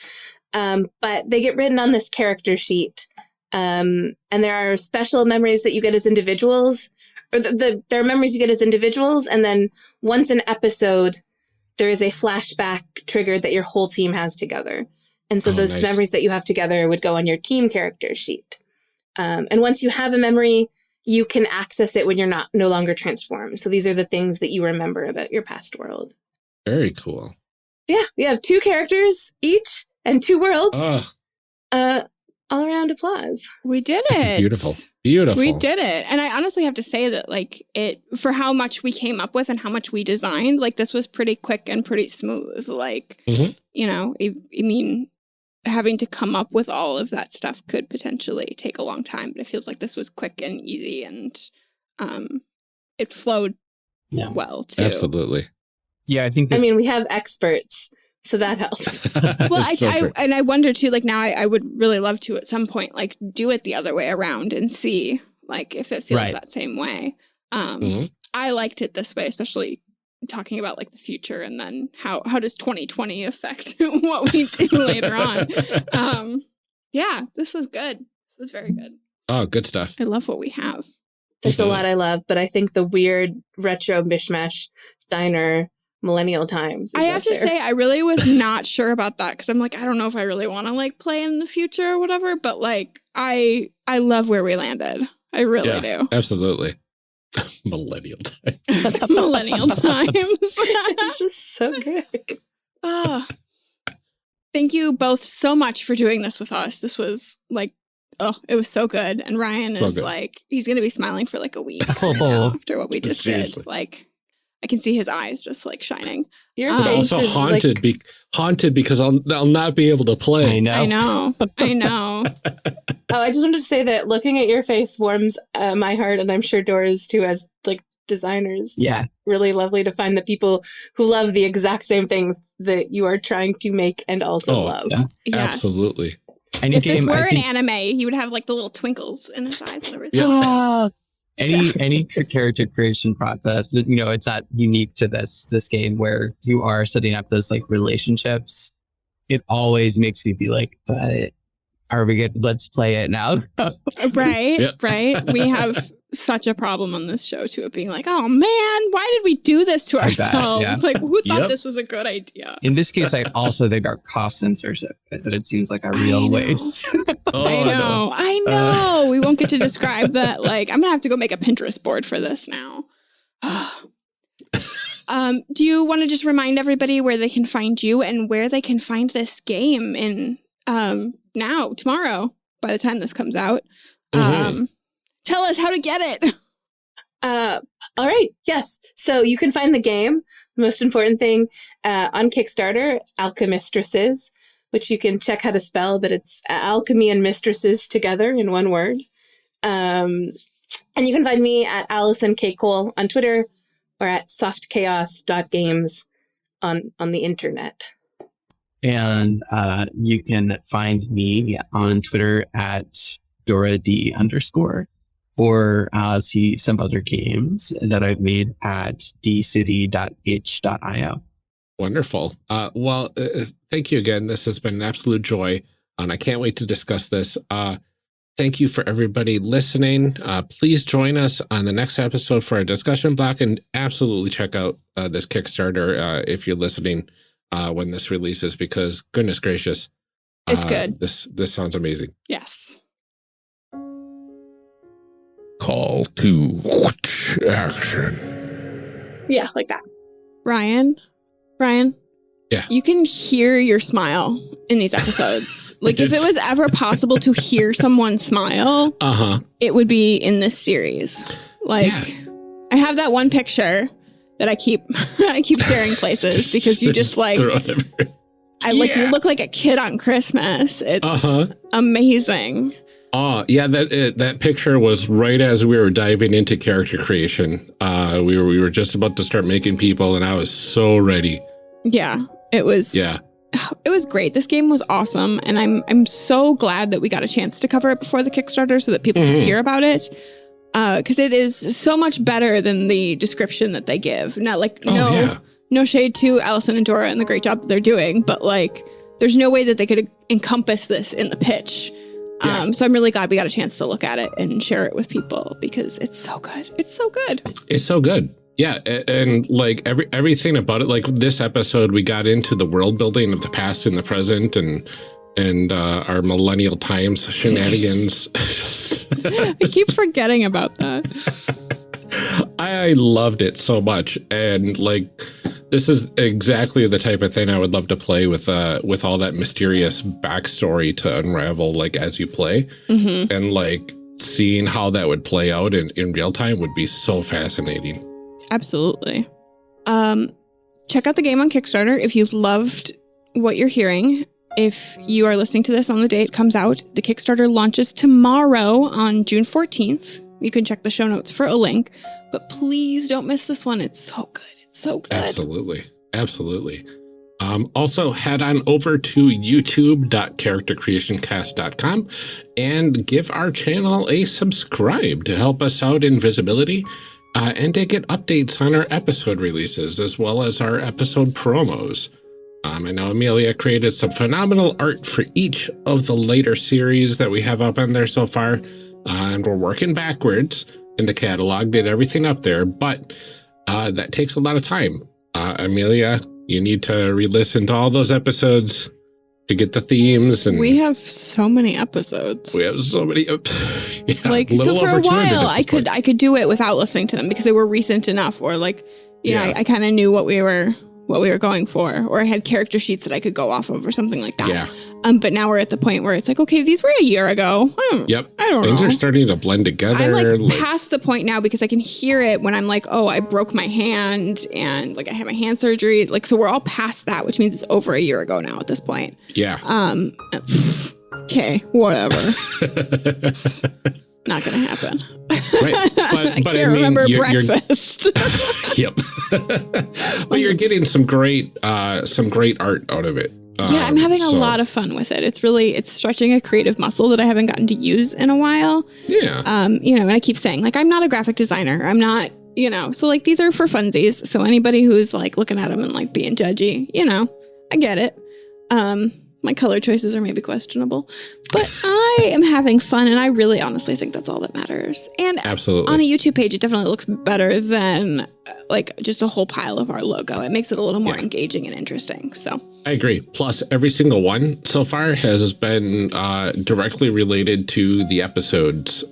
But they get written on this character sheet. And there are special memories that you get as individuals. Or there are memories you get as individuals, and then once an episode, there is a flashback triggered that your whole team has together. And so those memories that you have together would go on your team character sheet. And once you have a memory, you can access it when you're no longer transformed. So these are the things that you remember about your past world. Very cool. Yeah, we have 2 characters each and 2 worlds. All around applause. We did This it. is beautiful. Beautiful. We did it. And I honestly have to say that, like, for how much we came up with and how much we designed, like, this was pretty quick and pretty smooth. Like, you know, I mean, having to come up with all of that stuff could potentially take a long time, but it feels like this was quick and easy, and it flowed well, too. Absolutely. Yeah, I think I mean, we have experts. So that helps. Well, I wonder too, like now I would really love to at some point, like do it the other way around and see like if it feels that same way. I liked it this way, especially talking about like the future and then how does 2020 affect what we do later on. Yeah, this was good. This was very good. Oh, good stuff. I love what we have. There's a lot I love, but I think the weird retro mishmash diner millennial times. I have to say, I really was not sure about that because I'm like, I don't know if I really want to like play in the future or whatever, but like, I love where we landed. I really do. Absolutely. Millennial times. Millennial times. It's just so good. Thank you both so much for doing this with us. This was like, it was so good. And Ryan is like, he's going to be smiling for like a week after what we just did. Like, I can see his eyes just like shining. Your face also is haunted, like... haunted because I'll not be able to play. I know. I just wanted to say that looking at your face warms my heart, and I'm sure Dora's too, as like designers. Yeah, really lovely to find the people who love the exact same things that you are trying to make and also love. Yeah. Yes. Absolutely. If this were an anime, he would have like the little twinkles in his eyes and everything. Yeah. Any character creation process, you know, it's not unique to this game where you are setting up those like relationships. It always makes me be like, but are we good? Let's play it now. Right. We have such a problem on this show too, of being like, oh man, why did we do this to ourselves? Like, who thought this was a good idea? In this case, I also think our costumes are so good that it seems like a real waste. I know. We won't get to describe that. Like, I'm gonna have to go make a Pinterest board for this now. Do you want to just remind everybody where they can find you and where they can find this game in tomorrow, by the time this comes out? Tell us how to get it. All right. Yes. So you can find the game, the most important thing, on Kickstarter, Alchemistresses, which you can check how to spell, but it's alchemy and mistresses together in one word. And you can find me at Allison K Cole on Twitter or at softchaos.games on the internet. And you can find me on Twitter at Dora Dee _, or see some other games that I've made at dcity.h.io. Wonderful. Well, thank you again. This has been an absolute joy, and I can't wait to discuss this. Thank you for everybody listening. Please join us on the next episode for a discussion block, and absolutely check out this Kickstarter if you're listening when this releases, because goodness gracious, it's good. This sounds amazing. Yes. Call to action. Yeah, like that. Ryan. Yeah. You can hear your smile in these episodes. Like if it was ever possible to hear someone smile, it would be in this series. Like I have that one picture that I keep sharing places because you just like, you look like a kid on Christmas. It's amazing. Oh, yeah, that picture was right as we were diving into character creation. We were just about to start making people, and I was so ready. Yeah, it was. Yeah, it was great. This game was awesome, and I'm so glad that we got a chance to cover it before the Kickstarter so that people could hear about it. Because it is so much better than the description that they give. Not like no shade to Allison and Dora and the great job that they're doing, but like there's no way that they could encompass this in the pitch. Yeah. So I'm really glad we got a chance to look at it and share it with people because it's so good. It's so good. It's so good. Yeah. And like everything about it, like this episode, we got into the world building of the past and the present and our millennial times shenanigans. I keep forgetting about that. I loved it so much. And like, this is exactly the type of thing I would love to play with all that mysterious backstory to unravel, like as you play, and like seeing how that would play out in real time would be so fascinating. Absolutely. Check out the game on Kickstarter if you've loved what you're hearing. If you are listening to this on the day it comes out, the Kickstarter launches tomorrow on June 14th. You can check the show notes for a link, but please don't miss this one. It's so good. So good. Absolutely. Also, head on over to youtube.charactercreationcast.com and give our channel a subscribe to help us out in visibility and to get updates on our episode releases as well as our episode promos. I know Amelia created some phenomenal art for each of the later series that we have up on there so far, and we're working backwards in the catalog, did everything up there, but that takes a lot of time. Amelia, you need to re-listen to all those episodes to get the themes. And we have so many episodes. Yeah, so for a while, I could do it without listening to them because they were recent enough, or like, you know, I kind of knew what we were going for, or I had character sheets that I could go off of or something like that. Yeah. But now we're at the point where it's like, okay, these were a year ago. I don't know. Things are starting to blend together. I'm like past the point now because I can hear it when I'm like, oh, I broke my hand and like I had my hand surgery. Like, so we're all past that, which means it's over a year ago now at this point. Yeah. Okay, whatever. Not going to happen. Right. But I remember breakfast. Yep. But you're getting some great art out of it. Yeah, I'm having a lot of fun with it. It's stretching a creative muscle that I haven't gotten to use in a while. Yeah. And I keep saying like, I'm not a graphic designer. I'm not, so like these are for funsies. So anybody who's like looking at them and like being judgy, I get it. My color choices are maybe questionable, but I am having fun, and I really honestly think that's all that matters. And absolutely, on a YouTube page, it definitely looks better than like just a whole pile of our logo. It makes it a little more engaging and interesting. So I agree. Plus, every single one so far has been directly related to the episodes.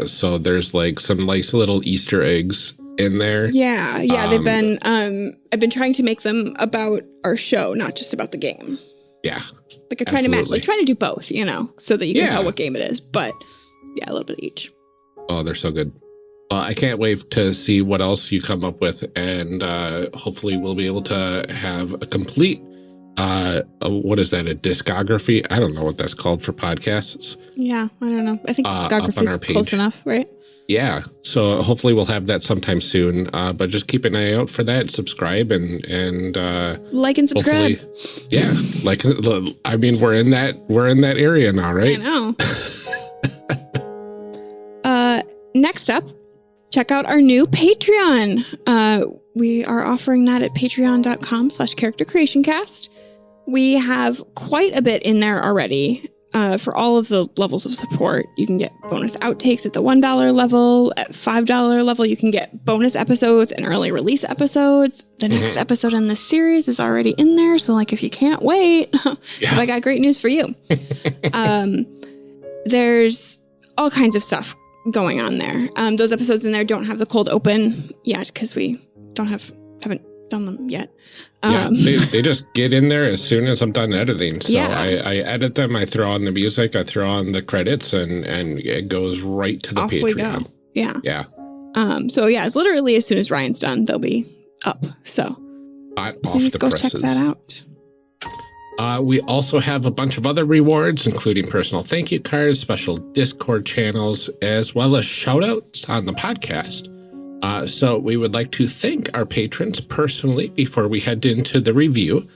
So there's like some nice little Easter eggs in there. Yeah. They've been. I've been trying to make them about our show, not just about the game. Yeah. Like I'm trying to match, like trying to do both, so that you can tell what game it is. But yeah, a little bit of each. Oh, they're so good. Well, I can't wait to see what else you come up with. And hopefully we'll be able to have a complete, what is that, a discography? I don't know what that's called for podcasts. Yeah, I don't know. I think discography is close enough, right? Yeah. So hopefully we'll have that sometime soon. But just keep an eye out for that. Subscribe and like and subscribe. Yeah. Like, I mean, we're in that area now, right? I know. Next up, check out our new Patreon. We are offering that at patreon.com/charactercreationcast. We have quite a bit in there already. For all of the levels of support, you can get bonus outtakes at the $1 level. At $5 level, you can get bonus episodes and early release episodes. The next episode in this series is already in there. So like, if you can't wait, I got great news for you. There's all kinds of stuff going on there. Those episodes in there don't have the cold open yet because we haven't done them yet. They just get in there as soon as I'm done editing. So I edit them, I throw on the music, I throw on the credits, and it goes right to the Patreon. We go. Yeah. Yeah. So yeah, it's literally as soon as Ryan's done, they'll be up. So Please go check that out. We also have a bunch of other rewards, including personal thank you cards, special Discord channels, as well as shout outs on the podcast. So we would like to thank our patrons personally before we head into the review.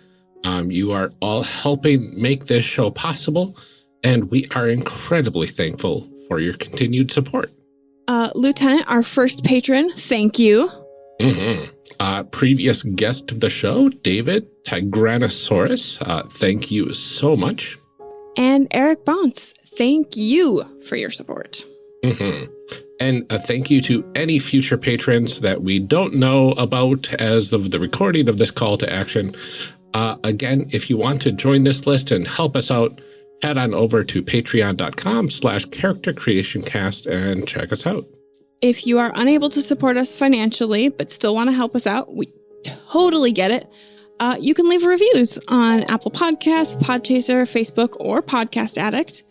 You are all helping make this show possible, and we are incredibly thankful for your continued support. Lieutenant, our first patron, thank you. Previous guest of the show, David Tigranosaurus, thank you so much. And Eric Bounce, thank you for your support. And a thank you to any future patrons that we don't know about as of the recording of this call to action. Again, if you want to join this list and help us out, head on over to patreon.com/charactercreationcast and check us out. If you are unable to support us financially, but still want to help us out, we totally get it. You can leave reviews on Apple Podcasts, Podchaser, Facebook, or Podcast Addict.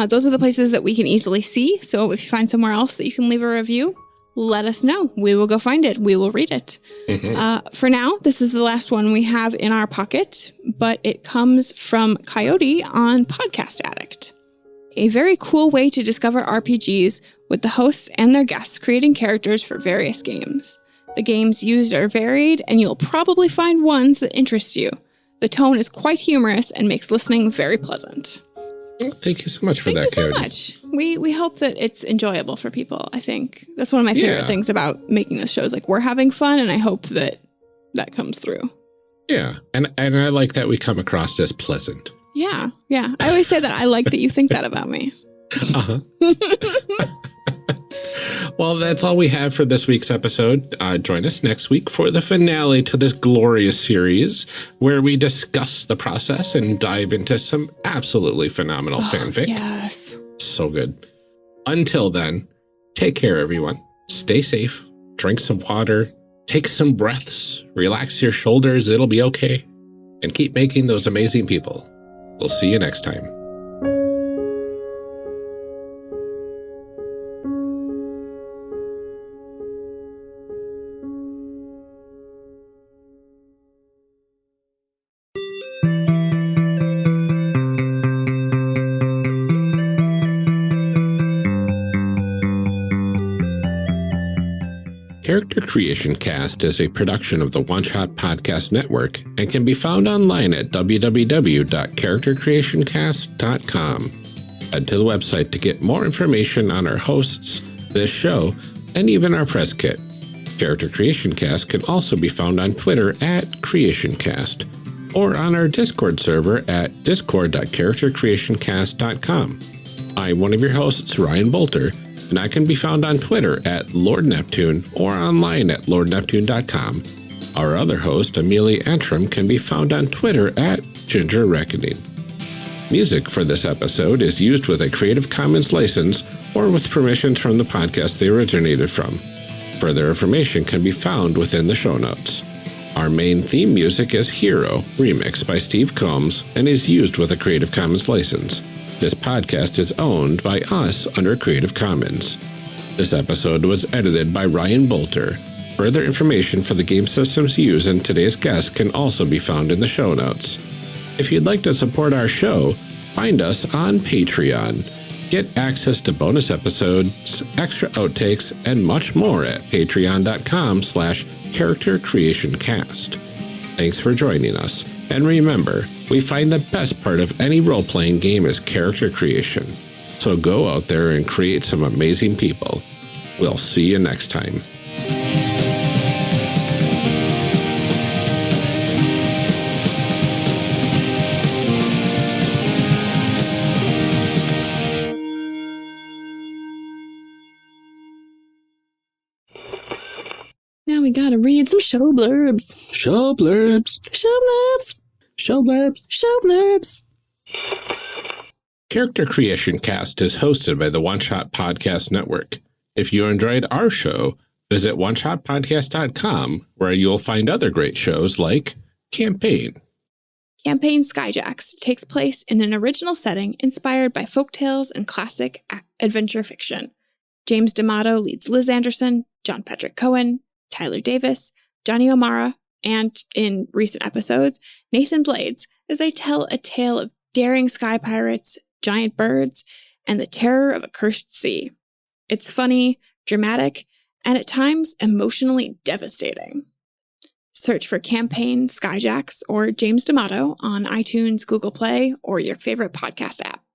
Those are the places that we can easily see. So if you find somewhere else that you can leave a review, let us know. We will go find it. We will read it. For now, this is the last one we have in our pocket, but it comes from Coyote on Podcast Addict. A very cool way to discover RPGs with the hosts and their guests creating characters for various games. The games used are varied, and you'll probably find ones that interest you. The tone is quite humorous and makes listening very pleasant. Thank you so much for that, Coyote. Thank you so much. We hope that it's enjoyable for people. I think that's one of my favorite things about making this show is like we're having fun, and I hope that comes through. Yeah, and I like that we come across as pleasant. Yeah. I always say that. I like that you think that about me. Well, that's all we have for this week's episode. Join us next week for the finale to this glorious series, where we discuss the process and dive into some absolutely phenomenal fanfic. Yes. So good. Until then, take care, everyone. Stay safe. Drink some water. Take some breaths. Relax your shoulders. It'll be okay. And keep making those amazing people. We'll see you next time. Character Creation Cast is a production of the One Shot Podcast Network and can be found online at www.charactercreationcast.com. Head to the website to get more information on our hosts, this show, and even our press kit. Character Creation Cast can also be found on Twitter at CreationCast or on our Discord server at discord.charactercreationcast.com. I'm one of your hosts, Ryan Bolter, and I can be found on Twitter at Lord Neptune or online at lordneptune.com. Our other host, Amelia Antrim, can be found on Twitter at Ginger Reckoning. Music for this episode is used with a Creative Commons license or with permissions from the podcast they originated from. Further information can be found within the show notes. Our main theme music is Hero, remixed by Steve Combs, and is used with a Creative Commons license. This podcast is owned by us under Creative Commons. This episode was edited by Ryan Bolter. Further information for the game systems used in today's guest can also be found in the show notes. If you'd like to support our show, find us on Patreon. Get access to bonus episodes, extra outtakes, and much more at patreon.com/charactercreationcast. Thanks for joining us. And remember, we find the best part of any role-playing game is character creation. So go out there and create some amazing people. We'll see you next time. Now we gotta read some show blurbs. Show blurbs. Show blurbs. Show blurbs. Show blurbs. Character Creation Cast is hosted by the One Shot Podcast Network. If you enjoyed our show, visit oneshotpodcast.com, where you'll find other great shows like Campaign. Campaign Skyjacks takes place in an original setting inspired by folktales and classic adventure fiction. James D'Amato leads Liz Anderson, John Patrick Cohen, Tyler Davis, Johnny O'Mara, and in recent episodes, Nathan Blades, as they tell a tale of daring sky pirates, giant birds, and the terror of a cursed sea. It's funny, dramatic, and at times emotionally devastating. Search for Campaign Skyjacks or James D'Amato on iTunes, Google Play, or your favorite podcast app.